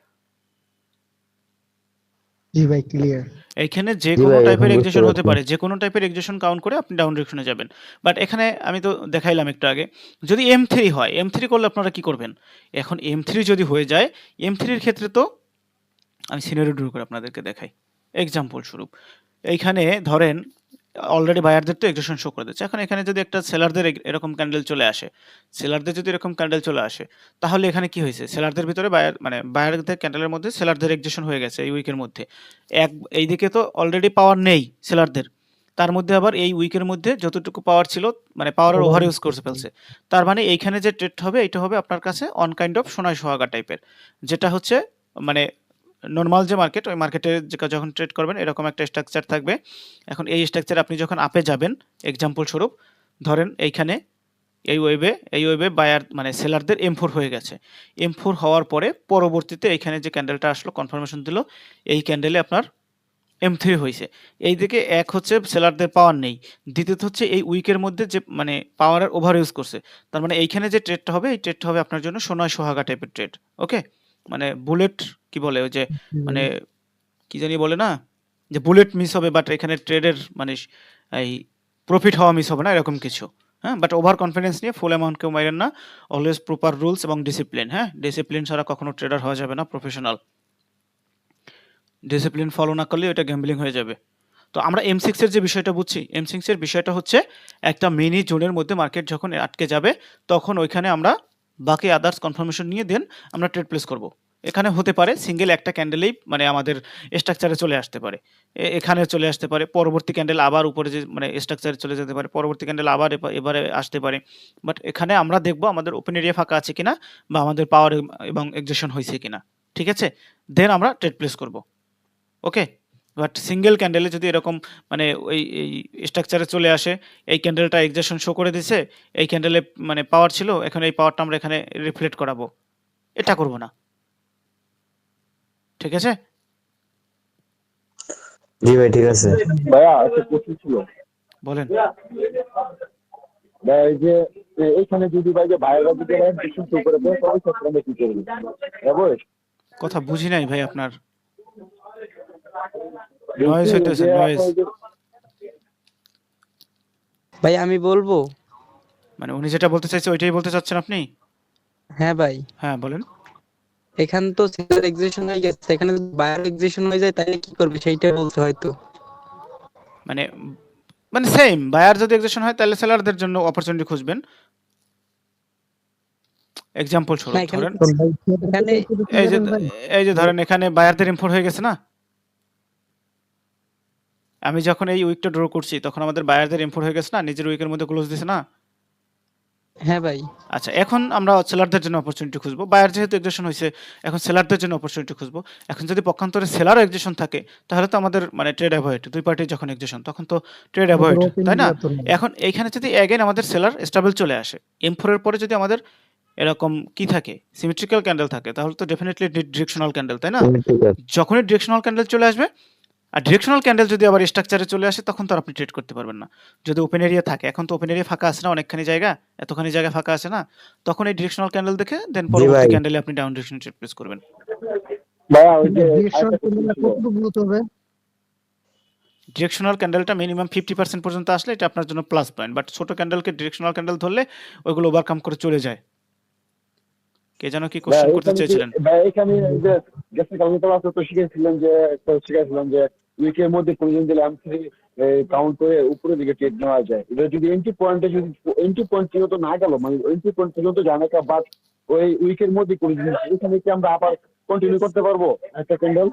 জি ভাই ক্লিয়ার। এইখানে যে জি কোনো ভাই এখন টাইপের বুঝতে এক্সেশন হতে পারছি। পারে, যে কোনো টাইপের এক্সেশন কাউন্ট করে আপনি ডাউন ডিরেকশনে যাবেন। বাট এখানে আমি তো দেখাইলাম একটু আগে, যদি M3 হয়, M3 করলে আপনারা কি করবেন? এখন M3 যদি হয়ে যায়, M3 এর ক্ষেত্রে তো আমি সিনারিও ড্র করে আপনাদেরকে দেখাই। এক্সাম্পল স্বরূপ এইখানে ধরেন অলরেডি বায়ারদের তো এক্সেশন শো করে দিচ্ছে, এখন এখানে যদি একটা সেলারদের এরকম ক্যান্ডেল চলে আসে, তাহলে এখানে কি হয়েছে, সেলারদের ভিতরে মানে বায়ারদের ক্যান্ডেলের মধ্যে সেলারদের এক্সেশন হয়ে গেছে এই উইকের মধ্যে। এইদিকে তো অলরেডি পাওয়ার নেই সেলারদের, তার মধ্যে আবার এই উইকের মধ্যে যতটুকু পাওয়ার ছিল, মানে পাওয়ারের ওভার ইউজ করে ফেলছে। তার মানে এইখানে যে ট্রেড হবে, এটা হবে আপনার কাছে অন কাইন্ড অফ সোনায় সোহাগা টাইপের, যেটা হচ্ছে মানে নরমাল যে মার্কেট ওই মার্কেটে যখন ট্রেড করবেন এরকম একটা স্ট্রাকচার থাকবে। এখন এই স্ট্রাকচার আপনি যখন আপে যাবেন এক্সাম্পল স্বরূপ ধরেন এই ওয়েবে বায়ার মানে সেলারদের M4 হয়ে গেছে। M4 হওয়ার পরে পরবর্তীতে এইখানে যে ক্যান্ডেলটা আসলো কনফার্মেশন দিল এই ক্যান্ডেলে আপনার M3 হইছে। এইদিকে এক হচ্ছে সেলারদের পাওয়ার নেই। দ্বিতীয়ত হচ্ছে এই উইকের মধ্যে যে মানে পাওয়ারের ওভার ইউজ করছে। তার মানে এইখানে যে ট্রেডটা হবে এই ট্রেডটা হবে আপনার জন্য সোনায় সোহাগা টাইপের ট্রেড। ওকে? মানে বুলেট কি বলে ওই যে মানে কি জানি বলে না? যে বুলেট মিস হবে বাট এখানে ট্রেডের মানে এই প্রফিট হওয়া মিস হবে না এরকম কিছু। হ্যাঁ? বাট ওভার কনফিডেন্স নিয়ে ফুল অ্যামাউন্ট কেউ মাইরেন না। অলওয়েজ প্রপার রুলস এবং ডিসিপ্লিন, হ্যাঁ? ডিসিপ্লিন ছাড়া কখনো ট্রেডার হওয়া যাবে না প্রফেশনাল। ডিসিপ্লিন ফলো না করলে ওটা গ্যাম্বলিং হয়ে যাবে। তো আমরা M6 এর যে বিষয়টা বুঝছি, M6 এর বিষয়টা হচ্ছে একটা মিনি জোনের মধ্যে মার্কেট যখন আটকে যাবে তখন ওইখানে আমরা বাকি আদার্স কনফার্মেশন নিয়ে দেন আমরা ট্রেড প্লেস করব। এখানে হতে পারে সিঙ্গেল একটা ক্যান্ডেলেই মানে আমাদের স্ট্রাকচারে চলে আসতে পারে। এখানে চলে আসতে পারে। পরবর্তী ক্যান্ডেল আবার উপরে যে মানে স্ট্রাকচারে চলে যেতে পারে। পরবর্তী ক্যান্ডেল আবার এবারে আসতে পারে। বাট এখানে আমরা দেখব আমাদের ওপেন এরিয়া ফাঁকা আছে কিনা বা আমাদের পাওয়ার এবং এক্সজেশন হয়েছে কিনা। ঠিক আছে? দেন আমরা ট্রেড প্লেস করব। ওকে? বাট সিঙ্গেল ক্যান্ডেলে যদি এরকম মানে এই স্ট্রাকচারে চলে আসে, এই ক্যান্ডেলটা এক্সজেশন শো করে দিছে, এই ক্যান্ডেলে মানে পাওয়ার ছিল, এখন এই পাওয়ারটা আমরা এখানে রিফ্লেক্ট করাবো। এটা করব না। ঠিক আছে? জি ভাই ঠিক আছে। ভাইয়া একটা প্রশ্ন ছিল। বলেন। ভাই এই যে এইখানে যদি ভাই যে ভাইরা যদি ডিসিশন শো করে দেয় তবে ক্ষেত্রে আমরা কি করবো? যাবো? কথা বুঝি নাই ভাই আপনার। বলছি নয়েজ হইতেছে, যে নয়েজ। আপনার যে ভাই আমি বলবো। মানে উনি যেটা বলতে চাইছে ওইটাই বলতে চাচ্ছেন আপনি? হ্যাঁ ভাই, হ্যাঁ, বলেন। এখানে তো সেলার এক্সিকিউশন হয়ে গেছে, এখানে যদি বায়ার এক্সিকিউশন হয়ে যায় তাহলে কি করবে সেইটা বলতে হয়তো। মানে মানে সেম বায়ার যদি এক্সজেশন হয় তাহলে সেলারদের জন্য অপরচুনিটি খুঁজবেন। এক্সাম্পল না স্বরূপ এখানে ধরেন এখানে এই যে এই যে ধরেন এখানে বায়ারদের ইম্পোর্ট হয়ে গেছে না? আমি যখন এই উইকটা ড্র করছি তখন আমাদের বায়ারদের ইম্পোর্ট হয়ে গেছে না? নিজের উইকের মধ্যে ক্লোজ দিছে না? হ্যাঁ ভাই, আচ্ছা, এখন আমরা সেলারদের জন্য অপরচুনিটি খুঁজবো। বায়ার যেহেতু এক্সজেশন হয়েছে এখন সেলারদের জন্য অপরচুনিটি খুঁজবো। এখন যদি পক্ষান্তরে সেলারও এক্সজেশন থাকে তাহলে তো আমাদের মানে ট্রেড অ্যাভয়েড। দুই পার্টির যখন এক্সজেশন তখন তো ট্রেড অ্যাভয়েড, তাই না? এখন এইখানে যদি এগেইন আমাদের সেলার স্টেবল চলে আসে, M4 এর পরে যদি আমাদের এরকম কি থাকে সিমেট্রিক্যাল ক্যান্ডেল থাকে তাহলে তো ডেফিনেটলি ডিরেকশনাল ক্যান্ডেল, তাই না? ঠিক আছে। যখনই ডিরেকশনাল ক্যান্ডেল চলে আসবে আর ডিরেকশনাল ক্যান্ডেল যদি আবার স্ট্রাকচারে চলে আসে তখন তো আর আপনি ট্রেড করতে পারবেন না। যদি ওপেন এরিয়া থাকে, এখন তো ওপেন এরিয়া ফাঁকা আছে না অনেকখানি জায়গা, এতখানি জায়গা ফাঁকা আছে না? তখন এই ডিরেকশনাল ক্যান্ডেল দেখে দেন জি পরবর্তী ভাই। ক্যান্ডেলে আপনি ডাউন ডিরেকশন ট্রেড প্লেস করবেন। ভাইয়া ওই যে ডিরেকশন আরেকটা প্রশ্ন ছিল। কতটুকু হতে হবে? ডিরেকশনাল ক্যান্ডেলটা মিনিমাম 50% পর্যন্ত আসলে এটা আপনার জন্য প্লাস পয়েন্ট। বাট ছোট ক্যান্ডেলকে ডিরেকশনাল ক্যান্ডেল ধরলে ওইগুলো ওভারকাম করে চলে যায়। কে যেন কি ভাইয়া কোশ্চেন করতে এখানে কি চেয়েছিলেন? ভাইয়া এখানে এই যে গেছে কালকে তো আপনি তো শিখেছিলাম যে উইকের মধ্যে কোনদিন দিলে M3 কাউন্ট করে উপরের দিকে ট্রেড নেওয়া যায়। এটা যদি এন্ট্রি পয়েন্টে যদি এন্ট্রি পয়েন্ট পর্যন্ত না গেল মানে এন্ট্রি পয়েন্ট পর্যন্ত জানা কা বাট ওই উইকের মধ্যে কোন জিনিস এখানে কি আমরা আবার কন্টিনিউ করতে পারবো একটা ক্যান্ডেল?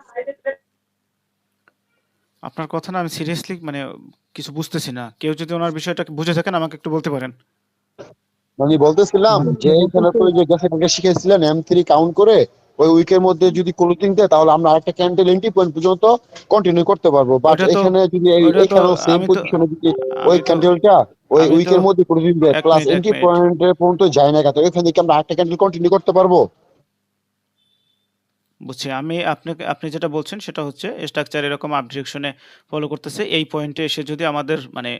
আপনার কথা না আমি সিরিয়াসলি মানে কিছু বুঝতেছি না। কেউ যদি ওনার বিষয়টা বুঝে থাকেন আমাকে একটু বলতে পারেন। আমি বলতেছিলাম যে এখানে তো ওই যে গেছে কালকে শিখেছিলেন M3 কাউন্ট করে ওই উইকের মধ্যে যদি ক্লোজিং দেয় তাহলে আমরা আরেকটা ক্যান্ডেল এন্ট্রি পয়েন্ট পর্যন্ত কন্টিনিউ করতে পারবো বাট ওইটা তো এখানে যদি ওইটা তো এখানেও সেম আমি তো পজিশনে যদি ওই আমি তো ক্যান্ডেলটা ওই আমি তো উইকের মধ্যে ক্লোজিং দেয় এক প্লাস মিনিট এক এন্ট্রি মিনিট পয়েন্টের পর্যন্ত যায় না তো এখানে কি আমরা আরেকটা ক্যান্ডেল কন্টিনিউ করতে পারবো? বুঝছি। আমি আপনি যেটা বলছেন সেটা হচ্ছে স্ট্রাকচার এরকম আপ ডিরেকশনে ফলো করতেছে। এই পয়েন্টে এসে যদি আমাদের মানে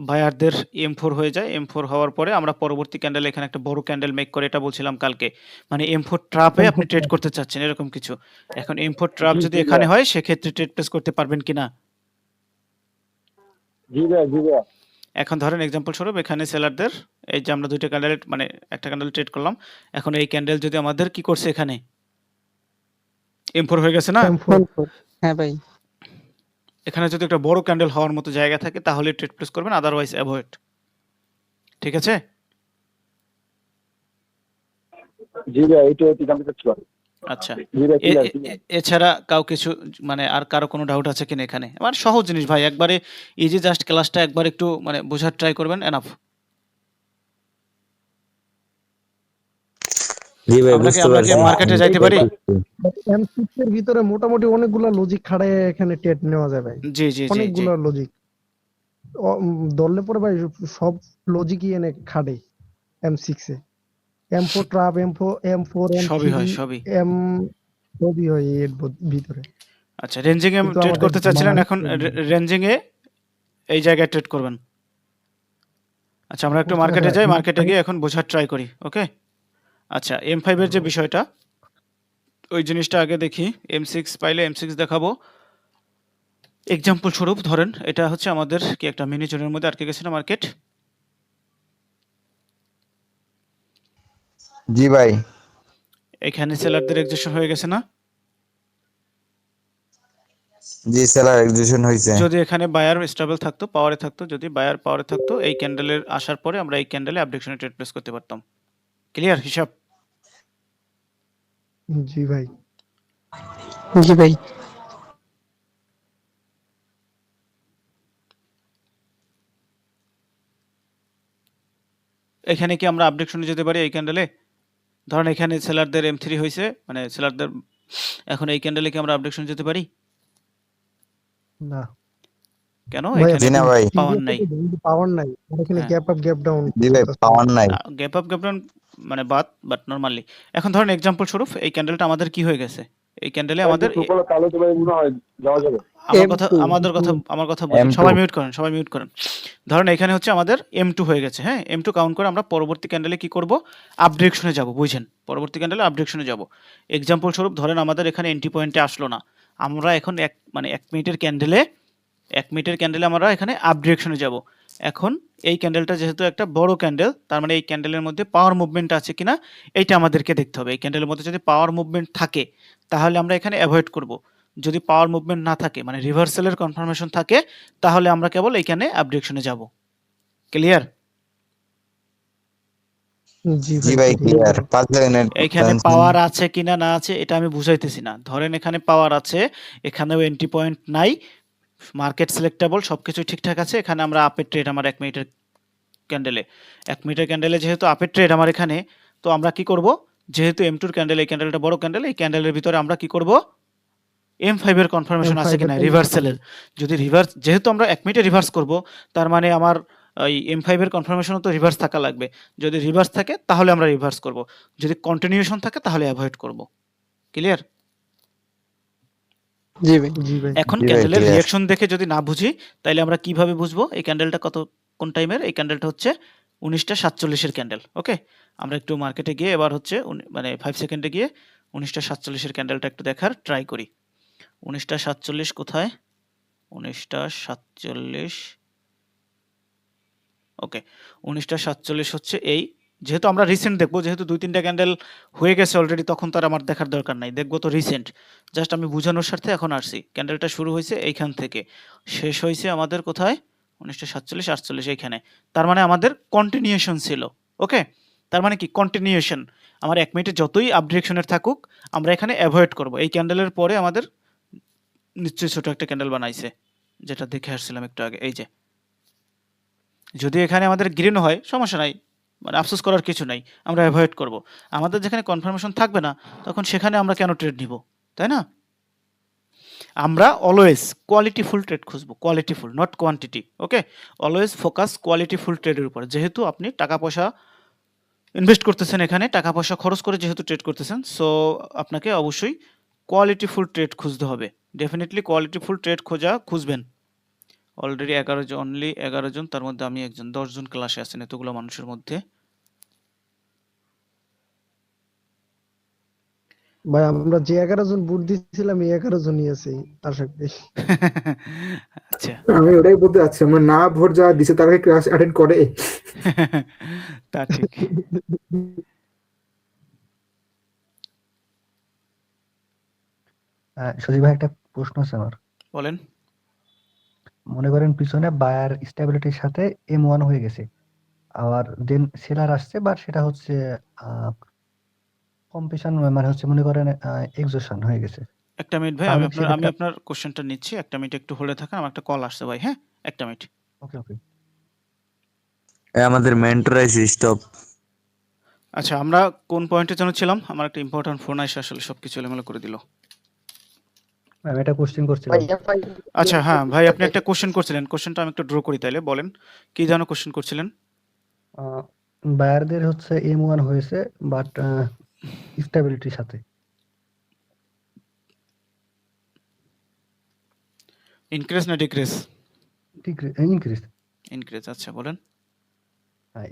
বায়ারদের M4 হয়ে যায়, M4 হওয়ার পরে আমরা পরবর্তী ক্যান্ডেল এখানে একটা বড় ক্যান্ডেল মেক করে এটা বলছিলাম কালকে। মানে M4 ট্র্যাপে আপনি ট্রেড করতে চাচ্ছেন এরকম কিছু। এখন M4 ট্র্যাপ জি যদি জি এখানে ভাইয়া হয় সেক্ষেত্রে ট্রেড প্লেস করতে পারবেন কিনা? জি ভাইয়া জি ভাইয়া এখন ধরেন এক্সাম্পল স্বরূপ এখানে সেলারদের এই যে আমরা দুইটা ক্যান্ডেল মানে একটা ক্যান্ডেল ট্রেড করলাম। এখন এই ক্যান্ডেল যদি আমাদের কি করছে এখানে M4 হয়ে গেছে না? হ্যাঁ ভাই, এখানে যদি একটা বড় ক্যান্ডেল হওয়ার মতো জায়গা থাকে তাহলে ট্রেড প্লেস করবেন, আদারওয়াইজ অ্যাভয়েড। ঠিক আছে? জি ভাইয়া এইটা একটু জানতে চাচ্ছিলাম। আচ্ছা। জি ভাইয়া এ ক্লিয়ার এ ক্লিয়ার। এ এছাড়া কিছু মানে আর কারো কোনো ডাউট আছে কিনা এখানে? মানে সহজ জিনিস ভাই, একবারে ইজি, জাস্ট ক্লাসটা একবার একটু মানে বোঝার ট্রাই করবেন, এনাফ। জি ভাই আমরা কি বুঝতে পারছি। মার্কেটে যাইতে পারি? M6 এর ভিতরে মোটামুটি অনেকগুলা লজিক খাড়ায় এখানে ট্রেড নেওয়া যায় ভাই, জি জি জি জি অনেকগুলা লজিক ধরলে পরে ভাই সব লজিকই এনে খাড়ে M6 এ। M4 ট্রাপ, M4 সবই M3 হয় সবই। M সবই হয় এর ভিতরে, আচ্ছা, রেঞ্জিং এ কিন্তু ট্রেড আমাদের করতে চাচ্ছিলেন, এখন মার্কেট রেঞ্জিং এ এই জায়গায় ট্রেড করবেন। আচ্ছা, আমরা একটু বুঝতে মার্কেটে পারছি যাই, ভাই। মার্কেটে গিয়ে এখন বোঝার ট্রাই করি। ওকে, আচ্ছা M5 এর যে বিষয়টা, ওই জিনিসটা আগে দেখি। M6 পাইলে M6 দেখাবো। এক্সাম্পল স্বরূপ ধরেন এটা হচ্ছে আমাদের কি একটা মিনি জোনের মধ্যে আটকে গেছে না মার্কেট। জি ভাই। এখানে সেলারদের এক্সিস্টন হয়ে গেছে না। জি সেলার এক্সিকিউশন হয়েছে। যদি এখানে বায়ার স্টেবল থাকতো, পাওয়ারে থাকতো, যদি বায়ার পাওয়ারে থাকতো, এই ক্যান্ডেলের আসার পরে আমরা এই ক্যান্ডেলে আপডেশনে ট্রেড প্লেস করতে পারতাম। ক্লিয়ার হিসাব? জি ভাই। জি ভাই। এখানে কি আমরা আপডেশনে যেতে পারি এই ক্যান্ডেলে? ধরেন এখানে সেলারদের M3 হয়েছে, মানে সেলারদের, এখন এই ক্যান্ডেলে কি আমরা আপডেশনে যেতে পারি? না। কেন? ভাই এখানে জি না ভাই। পাওয়ার নাই। পাওয়ার নাই আর এখানে হ্যাঁ, গ্যাপ আপ গ্যাপ ডাউন জি ভাই পাওয়ার নাই। গ্যাপ আপ গ্যাপ ডাউন মানে বাট নরমালি। এখন ধরেন এক্সাম্পল স্বরূপ এই ক্যান্ডেলটা আমাদের কি হয়ে গেছে, এই ক্যান্ডেলে আমাদের দুপুরে তাহলে তো ভাই মনে হয় যাওয়া যাবে। আমার কথা বুঝেন, M2 সবাই মিউট করেন। ধরেন এখানে হচ্ছে আমাদের M2 হয়ে গেছে, হ্যাঁ, M2 কাউন্ট করে আমরা পরবর্তী ক্যান্ডেলে কি করব, আপডিরেকশনে যাব, বুঝেন, পরবর্তী ক্যান্ডেলে আপডিরেকশনে যাব। এক্সাম্পল স্বরূপ ধরেন আমাদের এখানে এন্ট্রি পয়েন্টে আসলো না, আমরা এখন এক মিনিটের ক্যান্ডেলে আমরা এখানে আপডিরেকশনে যাব। এখন এই ক্যান্ডেলটা যেহেতু একটা বড় ক্যান্ডেল, তার মানে এই ক্যান্ডেলের মধ্যে পাওয়ার মুভমেন্ট আছে কিনা এইটা আমাদেরকে দেখতে হবে। এই ক্যান্ডেলের মধ্যে যদি পাওয়ার মুভমেন্ট থাকে তাহলে আমরা এখানে অ্যাভয়েড করব। যদি পাওয়ার মুভমেন্ট না থাকে, মানে রিভার্সালের কনফার্মেশন থাকে, তাহলে আমরা কেবল এইখানে আপডিরেকশনে যাব। ক্লিয়ার? জি জি ভাই ভাই ক্লিয়ার। ক্লিয়ার। 5 সেকেন্ডের এইখানে পাওয়ার আছে কিনা না আছে এটা আমি বুঝাইতেছি না। ধরেন এখানে পাওয়ার আছে, এখানেও এন্ট্রি পয়েন্ট নাই, মার্কেট সিলেক্টেবল, সবকিছু ঠিকঠাক আছে। এখানে আমরা আপের ট্রেড আমার 1 মিনিটের ক্যান্ডেলে যেহেতু আপের ট্রেড আমার এখানে, তো আমরা কি করব, যেহেতু M2 এর ক্যান্ডেল, এই ক্যান্ডেলটা বড় ক্যান্ডেল, এই ক্যান্ডেলের ভিতরে আমরা কি করব, M5 এর কনফার্মেশন আছে কিনা, রিভার্সালের। যদি রিভার্স, যেহেতু আমরা 1 মিনিটে রিভার্স করব, তার মানে আমার এই M5 এর কনফার্মেশনও তো রিভার্স থাকা লাগবে। যদি রিভার্স থাকে তাহলে আমরা রিভার্স করব, যদি কন্টিনিউশন থাকে তাহলে অ্যাভয়েড করব। ক্লিয়ার? জি ভাই। জি ভাই। এখন জি ভাই ক্যান্ডেলের ক্লিয়ার। রিঅ্যাকশন দেখে যদি না বুঝি, তাইলে আমরা কিভাবে বুঝবো এই ক্যান্ডেলটা কোন টাইমের? এই ক্যান্ডেলটা হচ্ছে 19:47 এর ক্যান্ডেল। ওকে, আমরা একটু মার্কেটে গিয়ে এবার হচ্ছে মানে 5 সেকেন্ডে গিয়ে 19:47 এর ক্যান্ডেলটা একটু দেখার ট্রাই করি। 19:47 কোথায়? 19:47, ওকে, 19:47 হচ্ছে এই। যেহেতু আমরা রিসেন্ট দেখবো, যেহেতু 2-3টা ক্যান্ডেল হয়ে গেছে অলরেডি, তখন তো আর আমার দেখার দরকার নাই, দেখবো তো রিসেন্ট। জাস্ট আমি বুঝানোর স্বার্থে এখন আসছি। ক্যান্ডেলটা শুরু হয়েছে এইখান থেকে, শেষ হয়েছে আমাদের কোথায়? 19:47-48 এইখানে। তার মানে আমাদের কন্টিনিউশন ছিল। ওকে, তার মানে কি কন্টিনিউশন, আমার 1 মিনিটে যতই আপ ডিরেকশনের থাকুক আমরা এখানে অ্যাভয়েড করব। এই ক্যান্ডেলের পরে আমাদের নিশ্চয়ই ছোট একটা ক্যান্ডেল বানাইছে, যেটা দেখে আসছিলাম একটু আগে, এই যে। যদি এখানে আমাদের গ্রিন হয় সমস্যা নাই, মানে আফসোস করার কিছু নাই, আমরা অ্যাভয়েড করব। আমাদের যেখানে কনফার্মেশন থাকবে না তখন সেখানে আমরা কেন ট্রেড নিব, তাই না? আমরা অলওয়েজ কোয়ালিটিফুল ট্রেড খুঁজবো, qualityful, not quantity. Okay, always focus qualityful ট্রেডের উপর। যেহেতু আপনি টাকা পয়সা ইনভেস্ট করতেছেন, এখানে টাকা পয়সা খরচ করে যেহেতু ট্রেড করতেছেন, সো আপনাকে অবশ্যই কোয়ালিটিফুল ট্রেড খুঁজতে হবে। ডেফিনেটলি কোয়ালিটিফুল ট্রেড খুঁজবেন। অলরেডি 11 জন, অনলি 11 জন, তার মধ্যে আমি একজন, 10 জন ক্লাসে আছেন এতগুলো মানুষের মধ্যে। ভাই আমরা যে 11 জন ভোট দিয়েছিলাম এই 11 জনই আছে আশা করি। আচ্ছা, আমি ওটাই বলতে চাচ্ছি, আমার না ভোট যারা দিছে তারা ক্লাস অ্যাটেন্ড করে। তা ঠিক। সজীব ভাই একটা প্রশ্ন আছে আমার। বলেন। মনে করেন পিছনে বায়ার স্টেবিলিটির সাথে M1 হয়ে গেছে, আবার দেন সেলার আসছে, বাট সেটা হচ্ছে কম্পিটিশন, মানে হচ্ছে মনে করেন এক্সজশন হয়ে গেছে। একটা মিনিট ভাই, তাহলে আমি সেক্ষেত্রে আপনার কোশ্চেনটা নিচ্ছি। একটা মিনিট একটু হোল্ডে থাকেন, আমার একটা কল আসছে ভাই। হ্যাঁ, একটা মিনিট। ওকে ওকে। আমাদের মেন্টর আছে স্টপ। আচ্ছা, আমরা কোন পয়েন্টে যেন ছিলাম? আমার একটা ইম্পর্টেন্ট ফোন এসে আসলে সবকিছু এলোমেলো করে দিল। আমি একটা কোশ্চেন করছিলাম। আচ্ছা হ্যাঁ, ভাই আপনি একটা কোশ্চেন করছিলেন। কোশ্চেনটা আমি একটু ড্র করি তাইলে। বলেন, কি যেন কোশ্চেন করছিলেন? বায়ারদের হচ্ছে M1 হয়েছে, বাট স্টেবিলিটির সাথে ইনক্রিজ না ডিক্রিজ? ইনক্রিজ। ইনক্রিজ, আচ্ছা বলেন।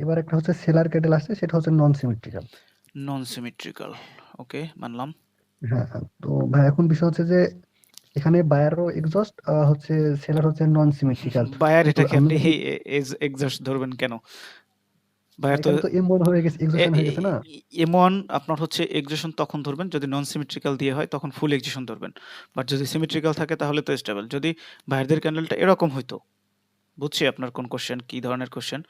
এবার একটা হচ্ছে সেলার ক্যান্ডেল আসছে, সেটা হচ্ছে নন সিমেট্রিক্যাল। নন সিমেট্রিক্যাল, ওকে মানলাম। হ্যাঁ, তো ভাই এখন বিষয় হচ্ছে যে এখানে বায়ারও এক্সস্ট হচ্ছে, সেলার হচ্ছে নন সিমেট্রিক্যাল। বায়ার তো এটাকে আমরা আপনি যদি এক্সস্ট ধরবেন কেন? বায়ার তো এখানে তো M1 হয়ে গেছে, এক্সস্টেশন হয়ে গেছে না? এমন আপনার হচ্ছে এক্সেশন তখন ধরবেন যদি নন সিমেট্রিক্যাল দিয়ে হয়, তখন ফুল এক্সেশন ধরবেন। বাট যদি সিমেট্রিক্যাল থাকে তাহলে তো স্টেবল। যদি বায়ারদের ক্যান্ডেলটা এরকম হইতো, বুঝছি আপনার কোন কোশ্চেন, কি ধরনের কোশ্চেন।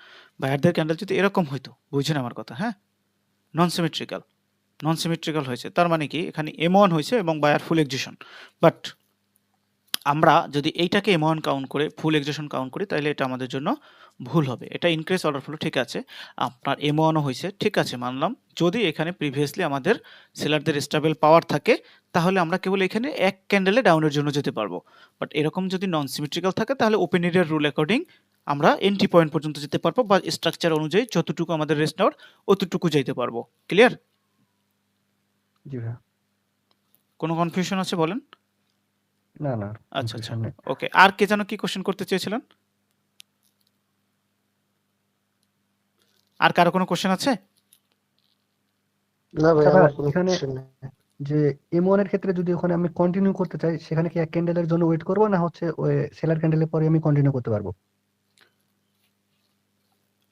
বায়ারদের ক্যান্ডেল যদি এরকম হইতো, বুঝছেন আমার কথা, হ্যাঁ? নন সিমেট্রিক্যাল, নন সিমেট্রিক্যাল হয়েছে, তার মানে কি এখানে M1 হয়েছে এবং বায়ার ফুল এক্সেশন। বাট আমরা যদি এইটাকে M1 কাউন্ট করে ফুল এক্সেশন কাউন্ট করি, তাহলে এটা আমাদের জন্য ভুল হবে। এটা ইনক্রিজ অর্ডার ফ্লো ঠিক আছে, আপনার M1 ও হয়েছে, ঠিক আছে মানলাম। যদি এখানে প্রিভিয়াসলি আমাদের সেলারদের স্টেবল পাওয়ার থাকে, তাহলে আমরা কেবল এখানে এক ক্যান্ডেলে ডাউনের জন্য যেতে পারবো। বাট এরকম যদি নন সিমেট্রিক্যাল থাকে, তাহলে ওপেন এরিয়ার রুল অ্যাকর্ডিং আমরা এন্ট্রি পয়েন্ট পর্যন্ত যেতে পারবো, বা স্ট্রাকচার অনুযায়ী যতটুকু আমাদের রেস্ট নেওয়ার অতটুকু যাইতে পারবো। ক্লিয়ার? জি ভাই। কোনো কনফিউশন আছে বলেন? না না, আচ্ছা আচ্ছা, কনফিউশন নেই। ওকে। আর কে যেন কি কোশ্চেন করতে চেয়েছিলেন? আর কারো কোনো কোশ্চেন আছে? আচ্ছা ভাই, এখানে যে M1 এর ক্ষেত্রে যদি ওখানে আমি কন্টিনিউ করতে চাই, সেখানে কি এক ক্যান্ডেলের জন্য ওয়েট করবো, না হচ্ছে ওই সেলার ক্যান্ডেলের পরে আমি কন্টিনিউ করতে পারবো?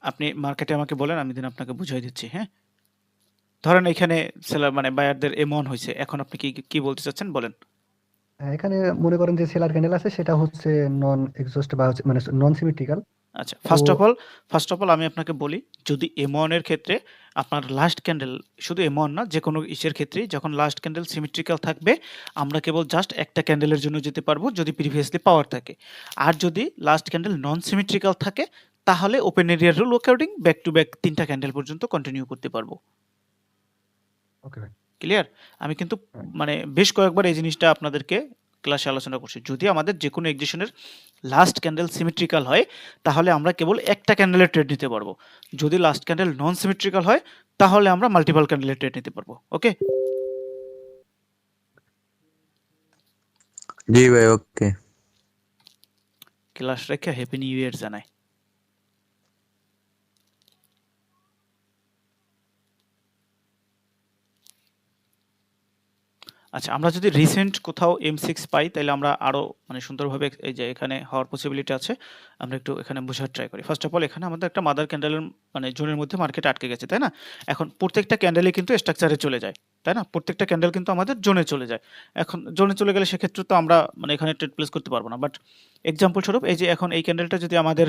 আপনি মার্কেটে আমাকে বলেন, আমি দিন আপনাকে বুঝাই দিচ্ছি, হ্যাঁ? ধরেন এখানে সেলার মানে বায়ারদের এমন হয়েছে, এখন আপনি কি কি বলতে চাচ্ছেন বলেন। এখানে মনে করেন যে সেলার ক্যান্ডেল আছে, সেটা হচ্ছে নন এক্সস্ট বা হচ্ছে মানে নন সিমেট্রিক্যাল। আচ্ছা, তো ফার্স্ট অফ অল আমি আপনাকে বলি, যদি M1 এর ক্ষেত্রে আপনার লাস্ট ক্যান্ডেল, শুধু M1 না, যে কোনো ইসের ক্ষেত্রেই যখন লাস্ট ক্যান্ডেল সিমেট্রিক্যাল থাকবে, আমরা কেবল জাস্ট একটা ক্যান্ডেলের জন্য যেতে পারবো যদি প্রিভিয়াসলি পাওয়ার থাকে। আর যদি লাস্ট ক্যান্ডেল নন সিমেট্রিক্যাল থাকে, তাহলে ওপেন এরিয়ার rule according back to back 3টা ক্যান্ডেল পর্যন্ত কন্টিনিউ করতে পারবো। ওকে ভাই। ক্লিয়ার? আমি কিন্তু হ্যাঁ। মানে বেশ কয়েকবার এই জিনিসটা আপনাদেরকে ক্লাসে আলোচনা করছি। যদি আমাদের যেকোনো এক্সিশনের লাস্ট ক্যান্ডেল সিমেট্রিক্যাল হয়, তাহলে আমরা কেবল একটা ক্যান্ডেলের ট্রেড নিতে পারবো। যদি লাস্ট ক্যান্ডেল নন সিমেট্রিক্যাল হয়, তাহলে আমরা মাল্টিপল ক্যান্ডেলের ট্রেড নিতে পারবো। ওকে? জি ভাই, ওকে। ক্লাস রেখে হ্যাপি নিউ ইয়ার জানাই। আচ্ছা, আমরা যদি রিসেন্ট কোথাও M6 পাই, তাহলে আমরা আরো মানে সুন্দরভাবে এই যে এখানে হওয়ার পসিবিলিটি আছে, আমরা একটু এখানে বোঝার ট্রাই করি। ফার্স্ট অফ অল এখানে আমাদের একটা মাদার ক্যান্ডেলের মানে জোনের মধ্যে মার্কেট আটকে গেছে, তাই না? এখন প্রত্যেকটা ক্যান্ডেলই কিন্তু স্ট্রাকচারে চলে যায়, তাই না? প্রত্যেকটা ক্যান্ডেল কিন্তু আমাদের জোনে চলে যায়। এখন জোনে চলে গেলে সেক্ষেত্রে তো আমরা মানে এখানে ট্রেড প্লেস করতে পারবো না। বাট এক্সাম্পল স্বরূপ এই যে এখন এই ক্যান্ডেলটা যদি আমাদের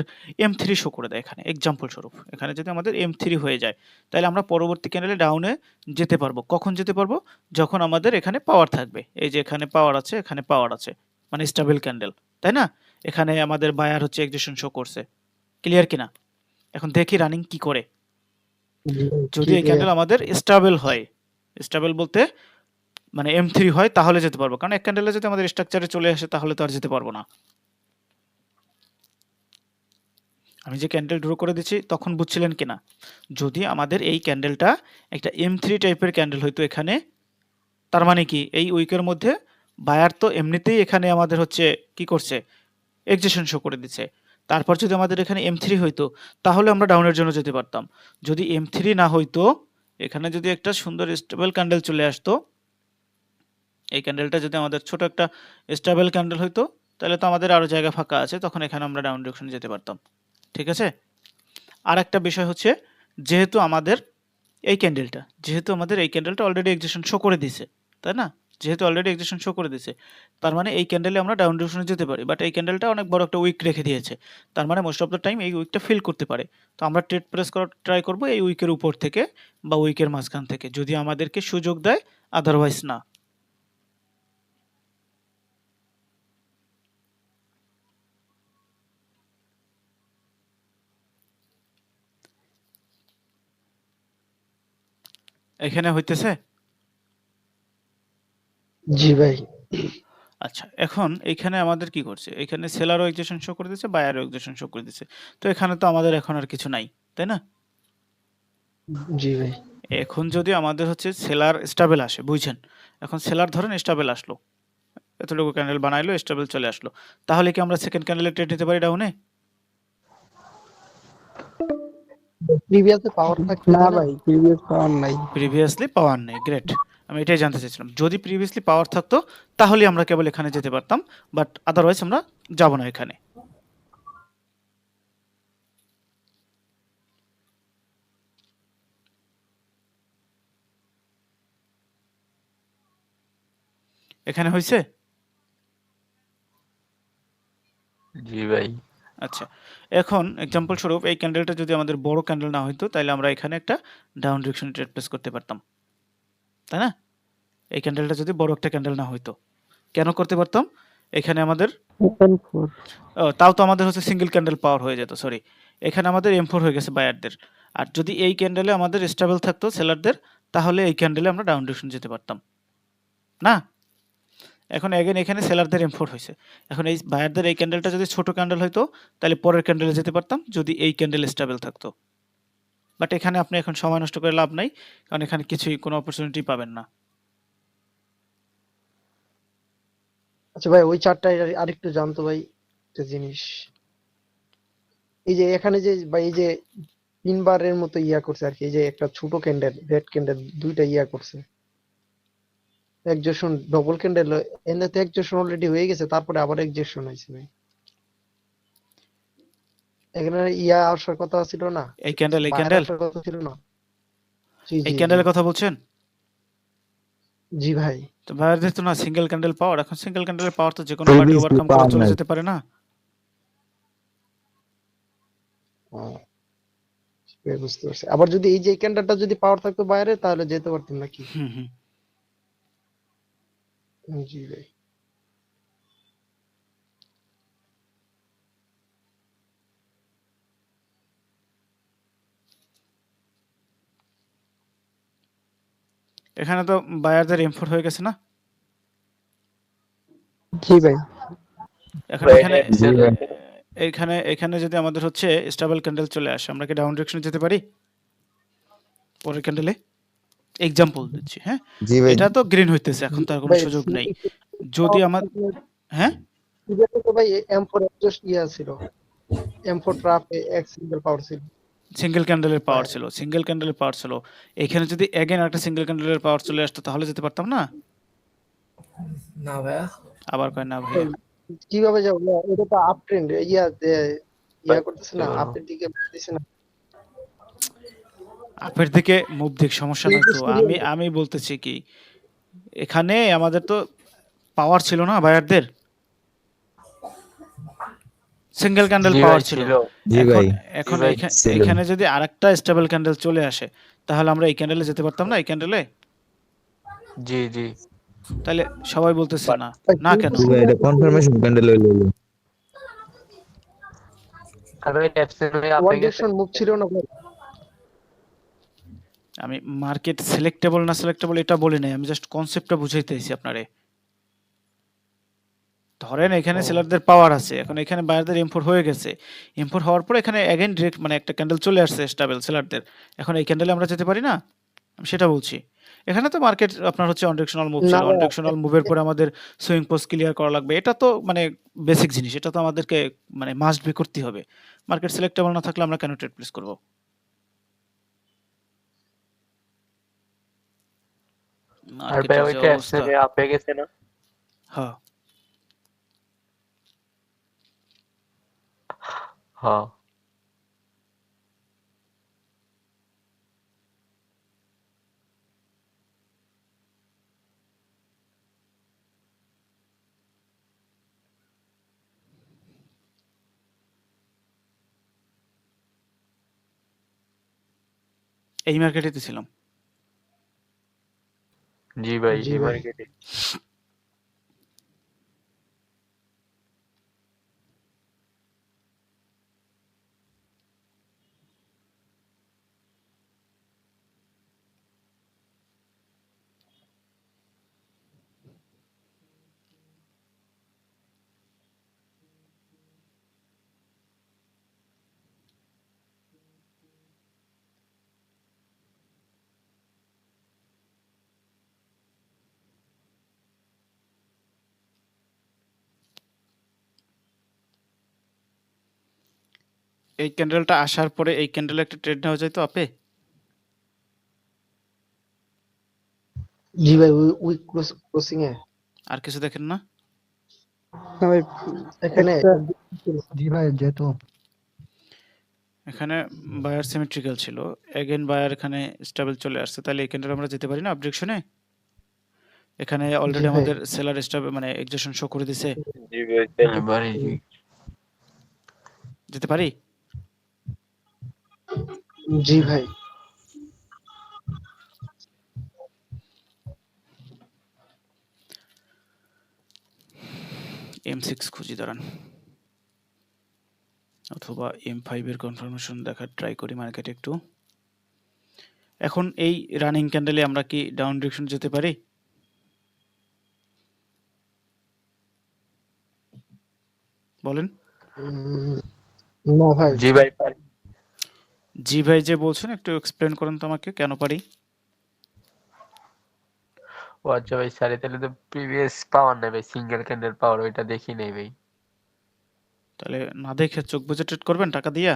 M3 শো করে দেয়, এখানে এক্সাম্পল স্বরূপ এখানে যদি আমাদের M3 হয়ে যায়, তাহলে আমরা পরবর্তী ক্যান্ডেলে ডাউনে যেতে পারবো। কখন যেতে পারবো? যখন আমাদের এখানে পাওয়ার থাকবে। এই যে এখানে পাওয়ার আছে, এখানে পাওয়ার আছে, মানে স্টেবল ক্যান্ডেল, তাই না? এখানে আমাদের বায়ার হচ্ছে এক্সিশন শো করছে। ক্লিয়ার কিনা? এখন দেখি রানিং কি করে। যদি এই ক্যান্ডেল আমাদের স্টেবল হয়, স্টেবল বলতে মানে M3 হয়, তাহলে যেতে পারবো। কারণ এক ক্যান্ডেলে যদি আমাদের স্ট্রাকচারে চলে আসে, তাহলে তো আর যেতে পারবো না। আমি যে ক্যান্ডেল ড্র করে দিচ্ছি তখন বুঝছিলেন কিনা? যদি আমাদের এই ক্যান্ডেলটা একটা M3 টাইপের ক্যান্ডেল হইতো এখানে, তার মানে কি এই উইকের মধ্যে বায়ার তো এমনিতেই এখানে আমাদের হচ্ছে কি করছে, এক্সিশন শো করে দিচ্ছে। তারপর যদি আমাদের এখানে M3 হইতো, তাহলে আমরা ডাউনের জন্য যেতে পারতাম। যদি M3 না হইতো, এখানে যদি একটা সুন্দর স্টেবল ক্যান্ডেল চলে আসতো, এই ক্যান্ডেলটা যদি আমাদের ছোট একটা স্টেবল ক্যান্ডেল হইতো, তাহলে তো আমাদের আরো জায়গা ফাঁকা আছে, তখন এখানে আমরা ডাউন ডিরেকশনে যেতে পারতাম। ঠিক আছে? আর একটা বিষয় হচ্ছে, যেহেতু আমাদের এই ক্যান্ডেলটা অলরেডি এক্সিশন শো করে দিছে, তাই না? যেহেতু অলরেডি এক্সিশন শো করে দিছে, তার মানে এই ক্যান্ডেলে আমরা ডাউন ডিরেকশনে যেতে পারি। বাট এই ক্যান্ডেলটা অনেক বড় একটা উইক রেখে দিয়েছে, তার মানে মোস্ট অফ দ্য টাইম এই উইকটা ফিল করতে পারে। তো আমরা ট্রেড প্রেস করার ট্রাই করব এই উইকের উপর থেকে বা উইকের মাঝখান থেকে, যদি আমাদেরকে সুযোগ দেয়, আদারওয়াইজ না। এখানে হইতেছে? জি ভাই। আচ্ছা, এখন এইখানে আমাদের কি করছে? এখানে সেলারও এক্সিস্টেশন শো করে দিচ্ছে, বায়ারও এক্সিস্টেশন শো করে দিচ্ছে। তো এখানে তো আমাদের এখন আর কিছু নাই, তাই না? জি ভাই। এখন যদি আমাদের হচ্ছে সেলার স্টেবল আসে, বুঝছেন? এখন সেলার ধরেন স্টেবল আসলো। এতটুকু ক্যান্ডেল বানাইলো, স্টেবল চলে আসলো। তাহলে কি আমরা সেকেন্ড ক্যান্ডেলে ট্রেড নিতে পারি ডাউনে? প্রিভিয়াসে পাওয়ার থাকতে না হয় না? ভাই, প্রিভিয়াস পাওয়ার নাই। প্রিভিয়াসলি পাওয়ার নেই, গ্রেট। আমি এটাই জানতে চাইছিলাম। যদি প্রিভিয়াসলি পাওয়ার থাকতো তাহলে আমরা কেবল এখানে যেতে পারতাম, বাট আদারওয়াইজ আমরা যাব না এখানে। এখানে হয়েছে? জি ভাই। আচ্ছা, এখন এক্সাম্পল স্বরূপ এই ক্যান্ডেলটা যদি আমাদের বড় ক্যান্ডেল না হইতো তাহলে আমরা এখানে একটা ডাউন ডিরেকশনে ট্রেড প্লেস করতে পারতাম, তাই না? এই ক্যান্ডেলটা যদি বড় একটা ক্যান্ডেল না হইতো, কেন করতে পারতাম? এখানে আমাদের M4 তাও তো আমাদের হচ্ছে সিঙ্গেল ক্যান্ডেল পাওয়ার হয়ে যেত, সরি। এখানে আমাদের M4 হয়ে গেছে বায়ারদের। আর যদি এই ক্যান্ডেলে আমাদের স্টেবল থাকতো সেলারদের, তাহলে এই ক্যান্ডেলে আমরা ডাউন ডিরেকশন যেতে পারতাম, না? এখন এগেন এখানে সেলারদের M4 হয়েছে। এখন এই বায়ারদের এই ক্যান্ডেলটা যদি ছোট ক্যান্ডেল হইতো তাহলে পরের ক্যান্ডেলে যেতে পারতাম যদি এই ক্যান্ডেল স্টেবল থাকতো। বাট এখানে আপনি এখন সময় নষ্ট করে লাভ নাই, কারণ এখানে কিছুই কোনো অপরচুনিটি পাবেন না। আচ্ছা ভাই, ওই চারটা আরেকটু জানতো ভাই একটা জিনিস। এই যে এখানে যে ভাই এই যে তিনবারের মতো ইয়া করছে আর কি, এই যে একটা ছোট ক্যান্ডেল, রেড ক্যান্ডেল দুইটা ইয়া করছে, একজেশন ডবল ক্যান্ডেল, এনে তো একজেশন অলরেডি হয়ে গেছে, তারপরে আবার একজেশন হয়েছে ভাই। এখানে ইয়া আসার কথা ছিল না, এই ক্যান্ডেল, এই বায়ার ক্যান্ডেল, আসার কথা ছিল না? জি এই জি জি। ক্যান্ডেলের কথা বলছেন? জি ভাই। তো বায়ারদের তো না সিঙ্গেল ক্যান্ডেল পাওয়ার, এখন সিঙ্গেল ক্যান্ডেলের পাওয়ার তো যে কোনো পার্টি প্রিভিয়াসলি ওভারকাম করে পাওয়ার চলে নাই। যেতে পারে না? বুঝতে পারছি। আবার যদি এই যে ক্যান্ডেলটা যদি পাওয়ার থাকতো বাইরে, তাহলে যেতে পারতেন নাকি? হুম হুম। জি ভাই। এখানে তো বায়ারদের M4 হয়ে গেছে না? জি ভাই। এখন ভাই এখানে জি ভাই। এখানে এখানে যদি আমাদের হচ্ছে স্টেবল ক্যান্ডেল চলে আসে, আমরা কি ডাউন ডিরেকশনে যেতে পারি পরের ক্যান্ডেলে? এক্সাম্পল দিচ্ছি, হ্যাঁ? জি ভাই। এটা তো গ্রিন হইতেছে, এখন তো আর কোনো ভাই সুযোগ নেই। যদি আমার, হ্যাঁ, সিরিয়াতে তো ভাই M4 জাস্ট ইয়া ছিল, M4 ট্রাপ এক সিঙ্গেল পাওয়ার ছিল সিঙ্গেল ক্যান্ডেলের পাওয়ার বাইরে। ছিল, সিঙ্গেল ক্যান্ডেলের পাওয়ার ছিল। এখানে যদি এগেন একটা সিঙ্গেল ক্যান্ডেলের পাওয়ার চলে আসতো তাহলে যেতে পারতাম না? না ভাইয়া। আবার কয় না ভাইয়া। কিভাবে যাবো ভাইয়া? এটা তো আপ ট্রেন্ড, ইয়া ইয়া করতেছে না, ভাই, আপের দিকে দিছে না। আপের দিকে মুভ দিক, সমস্যা এই নাই যে তো। সিরিয়াল, আমি বলতেছি কি, এখানে আমাদের তো পাওয়ার ছিল না বায়ারদের, সিঙ্গেল ক্যান্ডেল জি ভাই পাওয়ার ছিল। ছিল। জি এখন ভাই। এখন ভাই ছিল। এখানে যদি আরেকটা স্টেবল ক্যান্ডেল চলে আসে তাহলে আমরা এই ক্যান্ডেলে যেতে পারতাম না, এই ক্যান্ডেলে? জি জি। তাহলে সবাই বলতেছে না, ভাই না কিন্তু কেন? জি ভাই, এটা কনফার্মেশন ক্যান্ডেল হইলো। আর ওই ট্যাপসেলে ওয়ান আপে গেছে। ডিরেকশন মুভ ছিল না ভাই। আমি মার্কেট সিলেক্টেবল না সিলেক্টেবল এটা বলি নাই, আমি জাস্ট কনসেপ্টটা বুঝাইতেছি আপনারে। ধরেন এখানে ও সেলারদের পাওয়ার আছে, এখন এখানে বায়ারদের M4 হয়ে গেছে। M4 হওয়ার পর এখানে এগেইন ডিরেক্ট মানে একটা ক্যান্ডেল চলে আসছে স্টেবল সেলারদের। এখন এই ক্যান্ডেলে আমরা যেতে পারি না? আমি সেটা বলছি। এখানে তো মার্কেট আপনার হচ্ছে অন ডিরেকশনাল মুভ না ছিল। অন ভাইয়া, ডিরেকশনাল মুভের পরে আমাদের সুইং পোস্ট ক্লিয়ার করা লাগবে। এটা তো মানে বেসিক জিনিস। এটা তো আমাদেরকে মানে মাস্ট বি করতেই হবে। মার্কেট সিলেক্টেবল না থাকলে আমরা কেন ট্রেড প্লেস করব? আর ভাই মার্কেটের ওই যে অবস্থা। ট্যাপসেলে আপে গেছে না। হ্যাঁ, হ্যাঁ। এই মার্কেটেতে ছিলাম। জি ভাই, জি এই ভাই। মার্কেটে। এই ক্যান্ডেলটা আসার পরে এই ক্যান্ডেলে একটা ট্রেড নেওয়া যায় তো আপে? জি ভাই, উইক ক্রসিং এ আর কিছু দেখেন না? না ভাই, এখানে একটা জি ভাই, যেহেতু এখানে বায়ার সিমেট্রিক্যাল ছিল, এগেন বায়ার এখানে স্টেবল চলে আসছে, তাহলে এই ক্যান্ডেল আমরা যেতে পারি না অবজেকশনে? এখানে জি অলরেডি ভাই, আমাদের সেলার স্টেবল মানে এক্সেশন শো করে দিছে, জি ভাই হ্যাঁ, জি। যেতে পারি? জি ভাই। M6 খুঁজি দাঁড়ান, অথবা M5 এর কনফার্মেশন দেখার ট্রাই করি মার্কেটে একটু। এখন এই রানিং ক্যান্ডেলে আমরা কি ডাউন ডিরেকশন যেতে পারি? বলেন। উম, না ভাই, জি ভাই পারি। জি ভাই যে বলছেন একটু এক্সপ্লেন করেন তো আমাকে কেন পারি? ও আচ্ছা ভাই, সারি তাহলে তো প্রিভিয়াস পাওয়ার নেই ভাই, সিঙ্গেল ক্যান্ডেল পাওয়ার ওইটা দেখি নেই ভাই। তাহলে না দেখে চোখ বুজে ট্রেড করবেন টাকা দিয়া?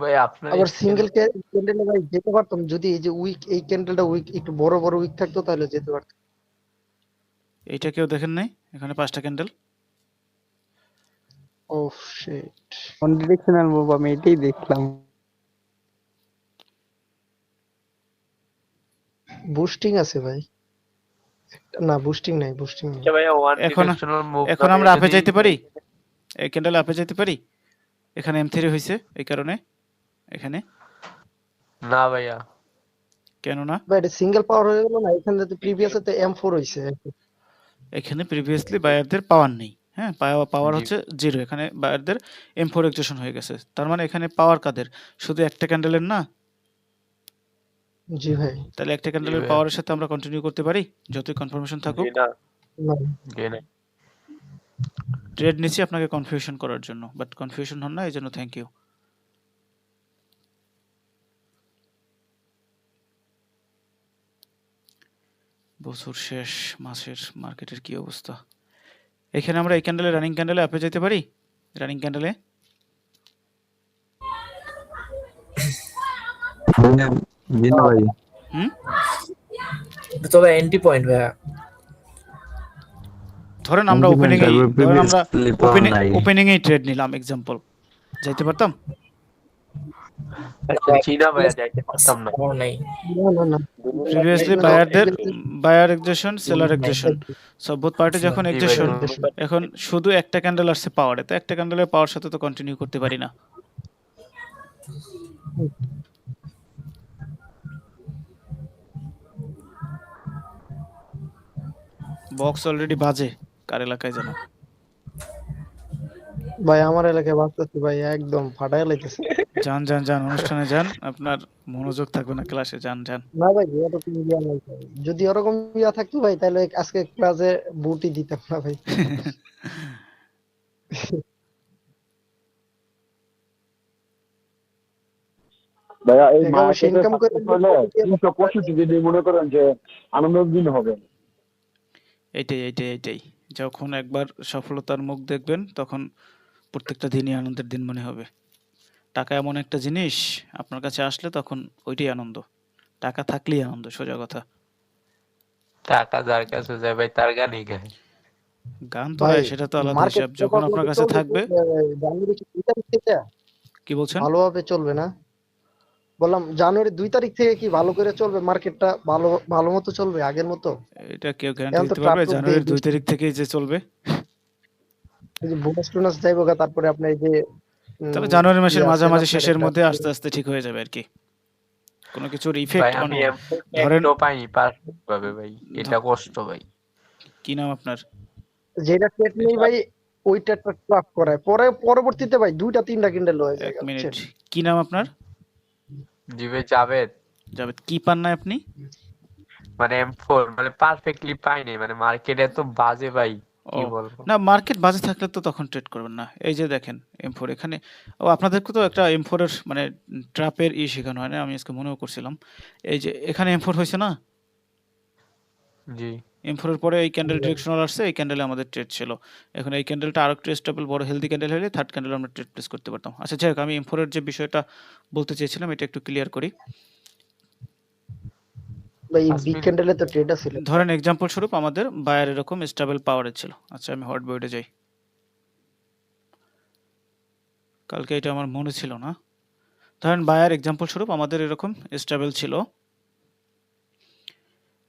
ভাই আপনার আবার এখানে সিঙ্গেল ক্যান্ডেলে ভাই যেতে পারতাম যদি এই যে উইক, এই ক্যান্ডেলটা উইক একটু বড় বড় উইক থাকতো তাহলে যেতে পারতাম। এইটা কেউ দেখেন নাই? এখানে 5টা candle. Oh shit, on directional move আমি এটাই দেখলাম। বুস্টিং আছে ভাই। না, বুস্টিং নাই, বুস্টিং নাই। আচ্ছা ভাইয়া ওয়ান এখন ডিরেকশনাল মুভ এখন না আমরা আপে যদি যাইতে পারি? এই ক্যান্ডেলে আপে যাইতে পারি? এখানে M3 হইছে এই কারণে এখানে, না ভাইয়া। কেন না? ভাই এটা সিঙ্গেল পাওয়ার হয়ে গেল না, এখানে তো প্রিভিয়াস তে M4 হইছে। এখানে প্রিভিয়াসলি বায়ারদের পাওয়ার নেই, হ্যাঁ পাওয়ার জি হচ্ছে জিরো, এখানে বায়ারদের M4 এক্সেশন হয়ে গেছে, তার মানে এখানে পাওয়ার কাদের? শুধু একটা ক্যান্ডেলের না? জি ভাই। তাহলে একটা জি ক্যান্ডেলের ভাইয়া। পাওয়ারের সাথে আমরা কন্টিনিউ করতে পারি যতই কনফার্মেশন জি থাকুক? না, না জি না। ট্রেড নিচ্ছি আপনাকে কনফিউশন করার জন্য, বাট কনফিউশন হন না, এই জন্য থ্যাংক ইউ। বছর শেষ, মাসের মার্কেটের কি অবস্থা? এখানে আমরা এই ক্যান্ডেলে রানিং ক্যান্ডেলে আপে যেতে পারি? রানিং ক্যান্ডেলে জি না ভাই, হুম তবে এন্ট্রি পয়েন্ট ভাইয়া। ধরেন আমরা ওপেনিং এই ধরেন আমরা ওপেনিং এই ট্রেড নিলাম এক্সাম্পল, যাইতে পারতাম? আচ্ছা চীনা ভাইয়া যাইতে পারতাম না। পাওয়ার নাই। না না না, প্রিভিয়াসলি বায়ারদের বায়ার এক্সেশন সেলার এক্সেশন, সব বোথ পার্টি যখন জি ভাই এক্সেশন, ধন্যবাদ। এখন শুধু একটা ক্যান্ডেল আসছে পাওয়ারে, তো একটা ক্যান্ডেলের পাওয়ার সাথে তো কন্টিনিউ করতে পারি না। বক্স অলরেডি বাজে কার এলাকায় যেন। ভাই আমার এলাকায় বাজতেছে ভাই, একদম ফাটায় লাইতেছে। যান যান যান, অনুষ্ঠানে যান, আপনার মনোযোগ থাকবে না ক্লাসে, যান যান। না ভাই, এরকম ইয়া নাই ভাই। যদি ওরকম ইয়া থাকতো ভাই তাহলে আজকে ক্লাসে বুটই দিতাম না ভাই। ভাইয়া এই টাকা পয়সা মার্কেটে ইনকাম করে হলে 365 যদি মনে করেন যে আনন্দের দিন হবে। এইটাই এইটাই এইটাই, যখন একবার সফলতার মুখ দেখবেন তখন প্রত্যেকটা দিনই আনন্দের দিন মনে হবে। টাকা এমন একটা জিনিস, আপনার কাছে আসলে তখন ওইটাই আনন্দ, টাকা থাকলেই আনন্দ, সোজা কথা। টাকা যার কাছে যায় ভাই তার গানই গায়। গান তো ভাই গায়, সেটা তো আলাদা মার্কেট হিসাব, যখন আপনার কাছে থাকবে। জানুয়ারি 2 তারিখ থেকে কি বলছেন? ভালোভাবে চলবে না? বললাম জানুয়ারি 2 তারিখ থেকে কি ভালো করে চলবে মার্কেটটা? ভালো ভালো মতো চলবে আগের মতো? এটা কেউ গ্যারান্টি এখন তো দিতে ট্রাপ পারবে টুপ দেয় জানুয়ারির 2 বেশি। তারিখ থেকেই যে চলবে? এই যে বোনাস টোনাস যাইবো গা, তারপরে আপনার এই যে তবে জানুয়ারি মাসের ইয়া মাঝামাঝি সেলার শেষের একটা মধ্যে আস্তে আস্তে ঠিক হয়ে যাবে আর কি, কোনো কিছুর ভাই ইফেক্ট আমি ধরেন। একটাও পাইনি পারফেক্ট ভাবে ভাই, এটা কষ্ট ভাই। কি নাম আপনার? যেটা ট্রেড নেই ভাই, ওইটা একটা ট্রাপ করায়, পরে পরবর্তীতে ভাই 2টা 3টা কিন্ডেল হয়ে যায়, এক মিনিট, বুঝছেন? কি নাম আপনার? জি ভাই জাভেদ। জাভেদ, কি পান না আপনি? মানে M4 মানে পারফেক্টলি পাইনি, মানে মার্কেট এত বাজে ভাই, ও কি বলবো। না, মার্কেট বাজে থাকলে তো তখন ট্রেড করবেন না। এই যে দেখেন M4 এখানে, ও আপনাদেরকে তো একটা M4 এর মানে ট্র্যাপের শেখানো হয় না, আমি আজকে মনেও করছিলাম। এই যে এখানে M4 হয়েছে না, জি M4 এর পরে এই ক্যান্ডেল জি ভাই। ডিরেকশনাল আসছে, এই ক্যান্ডেলে আমাদের ট্রেড ছিল। এখন এই ক্যান্ডেলটা আরেকটু স্টেবল বড় হেলদি ক্যান্ডেল হলে থার্ড ক্যান্ডেলে আমরা ট্রেড প্লেস করতে পারতাম। আচ্ছা যাই হোক, আমি M4 এর যে বিষয়টা বলতে চেয়েছিলাম এটা একটু ক্লিয়ার করি। ভাই এই পাঁচ বিগ মিনিট ক্যান্ডেলে তো ট্রেড আছিল। ধরেন এক্সাম্পল স্বরূপ আমাদের বায়ার এরকম স্টেবল পাওয়ারে ছিল। আচ্ছা আমি হট বইতে যাই, কালকে এটা আমার মনে ছিল না। ধরেন বায়ার এক্সাম্পল স্বরূপ আমাদের এরকম স্টেবল ছিল।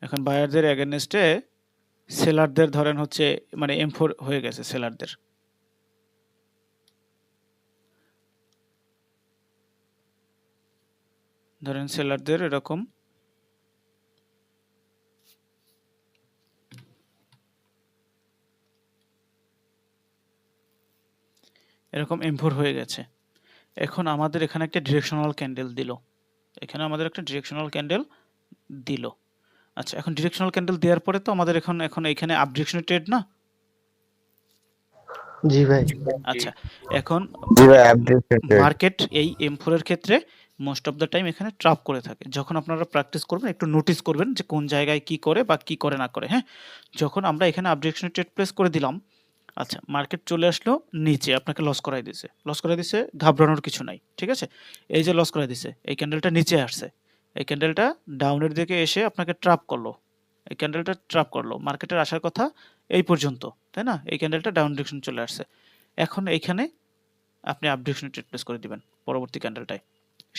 এখন বায়ারদের এগেনস্টে সেলারদের ধরেন হচ্ছে মানে M4 হয়ে গেছে সেলারদের। ধরেন সেলারদের এরকম M4 হয়ে গেছে। এখন আমাদের এখানে একটা ডিরেকশনাল ক্যান্ডেল দিল, এখানে আমাদের একটা ডিরেকশনাল ক্যান্ডেল দিল। আচ্ছা এখন ডিরেকশনাল ক্যান্ডেল দেওয়ার পরে তো আমাদের এখন এখানে আপ ডিরেকশনে ট্রেড না। জি ভাই। আচ্ছা এখন জি ভাই, আপডেট মার্কেট এই M4 এর ক্ষেত্রে মোস্ট অফ দ্য টাইম এখানে ট্রাপ করে থাকে। যখন আপনারা প্র্যাকটিস করবেন একটু নোটিস করবেন যে কোন জায়গায় কি করে বা কি করে না করে। হ্যাঁ, যখন আমরা এখানে আপ ডিরেকশনে ট্রেড প্লেস করে দিলাম, আচ্ছা মার্কেট চলে আসলো নিচে, আপনাকে লস করাই দিছে। লস করাই দিছে, ঘাবড়ানোর কিছু নাই, ঠিক আছে? এই যে লস করাই দিছে, এই ক্যান্ডেলটা নিচে আসছে, এই ক্যান্ডেলটা ডাউনের দিকে এসে আপনাকে ট্র্যাপ করলো, এই ক্যান্ডেলটা ট্র্যাপ করলো। মার্কেটের আসার কথা এই পর্যন্ত, তাই না? এই ক্যান্ডেলটা ডাউন ডিরেকশন চলে আসছে। এখন এইখানে আপনি আপ ডিরেকশনে ট্রেড প্লেস করে দিবেন পরবর্তী ক্যান্ডেলটায়।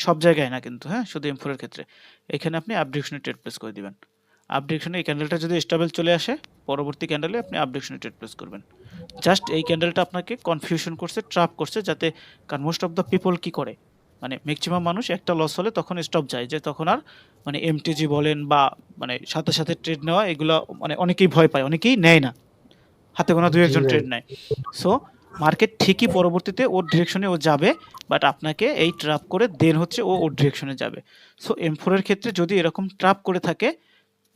সব জায়গায় না কিন্তু, হ্যাঁ, শুধু M4 এর ক্ষেত্রে। এখানে আপনি আপ ডিরেকশনে ট্রেড প্লেস করে দিবেন। আপ ডিরেকশনে এই ক্যান্ডেলটা যদি স্টেবল চলে আসে, পরবর্তী ক্যান্ডেলে আপনি আপ ডিরেকশনে ট্রেড প্লেস করবেন। জাস্ট এই ক্যান্ডেলটা আপনাকে কনফিউশন করছে, ট্র্যাপ করছে, যাতে কারণ মোস্ট অফ দ্য পিপল কি করে, মানে ম্যাক্সিমাম মানুষ একটা লস হলে তখন স্টপ যায়, যে তখন আর মানে এমটিজি বলেন বা মানে সাথে সাথে ট্রেড নেওয়া এগুলো মানে অনেকেই ভয় পায়, অনেকেই নেয় না, হাতে গোনা দুই জি একজন ভাই। ট্রেড নেয়। সো মার্কেট ঠিকই পরবর্তীতে ওর ডিরেকশনে ও যাবে, বাট আপনাকে এই ট্র্যাপ করে দেন হচ্ছে ও ওর ডিরেকশনে যাবে। সো M4 এর ক্ষেত্রে যদি এরকম ট্র্যাপ করে থাকে,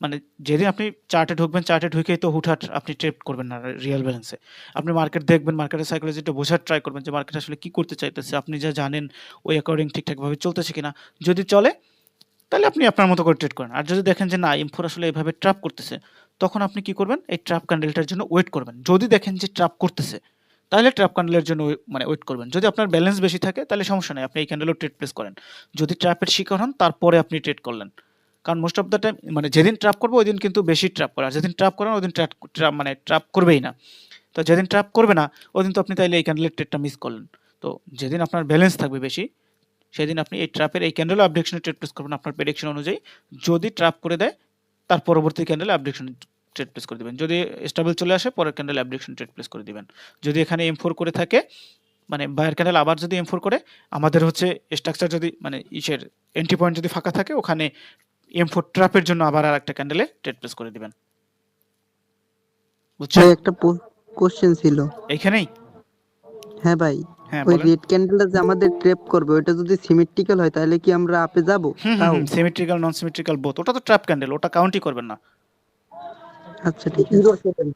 মানে যেদিন আপনি চার্টে ঢুকবেন, চার্টে ঢুকেই তো হুটহাট আপনি ট্রেড করবেন না রিয়েল ব্যালেন্সে। আপনি মার্কেট দেখবেন, মার্কেটের সাইকোলজিটা বোঝার ট্রাই করবেন যে মার্কেট আসলে কি করতে চাইতেছে, আপনি যা জানেন ওই অ্যাকর্ডিং ঠিকঠাকভাবে চলতেছে কিনা। যদি চলে তাহলে আপনি আপনার মতো করে ট্রেড করেন। আর যদি দেখেন যে না M4 আসলে এভাবে ট্র্যাপ করতেছে, তখন আপনি কি করবেন, এই ট্র্যাপ ক্যান্ডেলটার জন্য ওয়েট করবেন। যদি দেখেন যে ট্র্যাপ করতেছে, তাহলে ট্র্যাপ ক্যান্ডেলের জন্য মানে ওয়েট করবেন। যদি আপনার ব্যালেন্স বেশি থাকে তাহলে সমস্যা নেই, আপনি এই ক্যান্ডেলও ট্রেড প্লেস করেন। যদি ট্র্যাপের শিকার হন তারপরে আপনি ট্রেড করলেন। কারণ মোস্ট অফ দ্য টাইম মানে যেদিন ট্র্যাপ করবে ওই দিন কিন্তু বেশি ট্র্যাপ করে, আর যেদিন ট্র্যাপ করেন ওই দিন মানে ট্র্যাপ করবেই না। তো যেদিন ট্র্যাপ করবে না ওই দিন তো আপনি তাইলে এই ক্যান্ডেলের ট্রেডটা মিস করলেন। তো যেদিন আপনার ব্যালেন্স থাকবে বেশি, সেদিন আপনি এই ট্র্যাপের এই ক্যান্ডেলও আপ ডিরেকশনে ট্রেড প্লেস করবেন আপনার প্রেডিকশন অনুযায়ী। যদি ট্র্যাপ করে দেয় তার পরবর্তী ক্যান্ডেলে আপ ডিরেকশনে ট্রেড প্লেস করে দিবেন। যদি স্টেবল চলে আসে পরের ক্যান্ডেলে আপ ডিরেকশনে ট্রেড প্লেস করে দিবেন। যদি এখানে M4 করে থাকে, মানে বায়ার ক্যান্ডেল আবার যদি M4 করে, আমাদের হচ্ছে স্ট্রাকচার যদি মানে ইসের এন্ট্রি পয়েন্ট যদি ফাঁকা থাকে, ওখানে M4 ট্র্যাপের জন্য আবার আরেকটা ক্যান্ডেলে ট্রেড প্লেস করে দিবেন। বুঝছেন? ভাই একটা কোশ্চেন ছিল। এইখানেই? হ্যাঁ ভাই, হ্যাঁ ওই বলেন। রেড ক্যান্ডেলটা যে আমাদের ট্র্যাপ করবে ওটা যদি সিমেট্রিক্যাল হয় তাহলে কি আমরা আপে যাব? তাও সিমেট্রিক্যাল নন সিমেট্রিক্যাল বোথ, ওটা তো ট্র্যাপ ক্যান্ডেল, ওটা কাউন্টই করবেন না। আচ্ছা ঠিক আছে। Euro candle.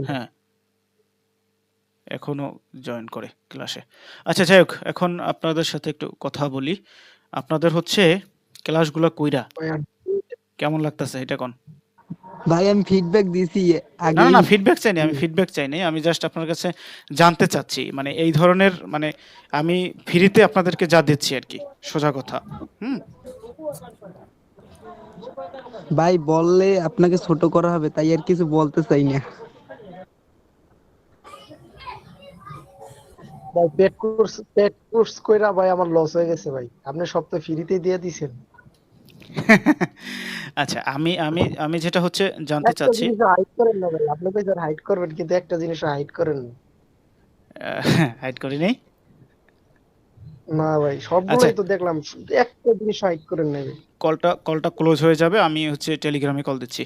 হ্যাঁ, এখনো জয়েন করে ক্লাসে। আচ্ছা যাই হোক, এখন আপনাদের সাথে একটু কথা বলি। আপনাদের হচ্ছে ক্লাসগুলো কইরা ভাই আর কেমন লাগতেছে এটা কোন? ভাই আমি ফিডব্যাক দিছি না না আগেই। না, ফিডব্যাক চাইনি, আমি ফিডব্যাক চাইনি, আমি জাস্ট আপনার কাছে জানতে চাচ্ছি, মানে এই ধরনের মানে আমি ফ্রিতে আপনাদেরকে যা দিচ্ছি আর কি, সোজা কথা। হুম। ভাই বললে আপনাকে ছোট করা হবে, তাই আর কিছু বলতে চাই না। ভাই পেড কোর্স কইরা ভাই আমার লস হয়ে গেছে ভাই। আপনি সব তো ফ্রিতে দিয়ে দিছেন। আচ্ছা আমি আমি আমি যেটা হচ্ছে জানতে একটা চাচ্ছি, জিনিস হাইড করেন না ভাই। আপনি কইছেন হাইড করবেন, কিন্তু একটা জিনিস হাইড করেন না। হাইড করি নেই। না ভাই, আচ্ছা সবগুলোই তো দেখলাম, একটা জিনিস হাইড করেন না ভাই। কলটা ক্লোজ হয়ে যাবে, আমি হচ্ছে টেলিগ্রামে কল দিচ্ছি।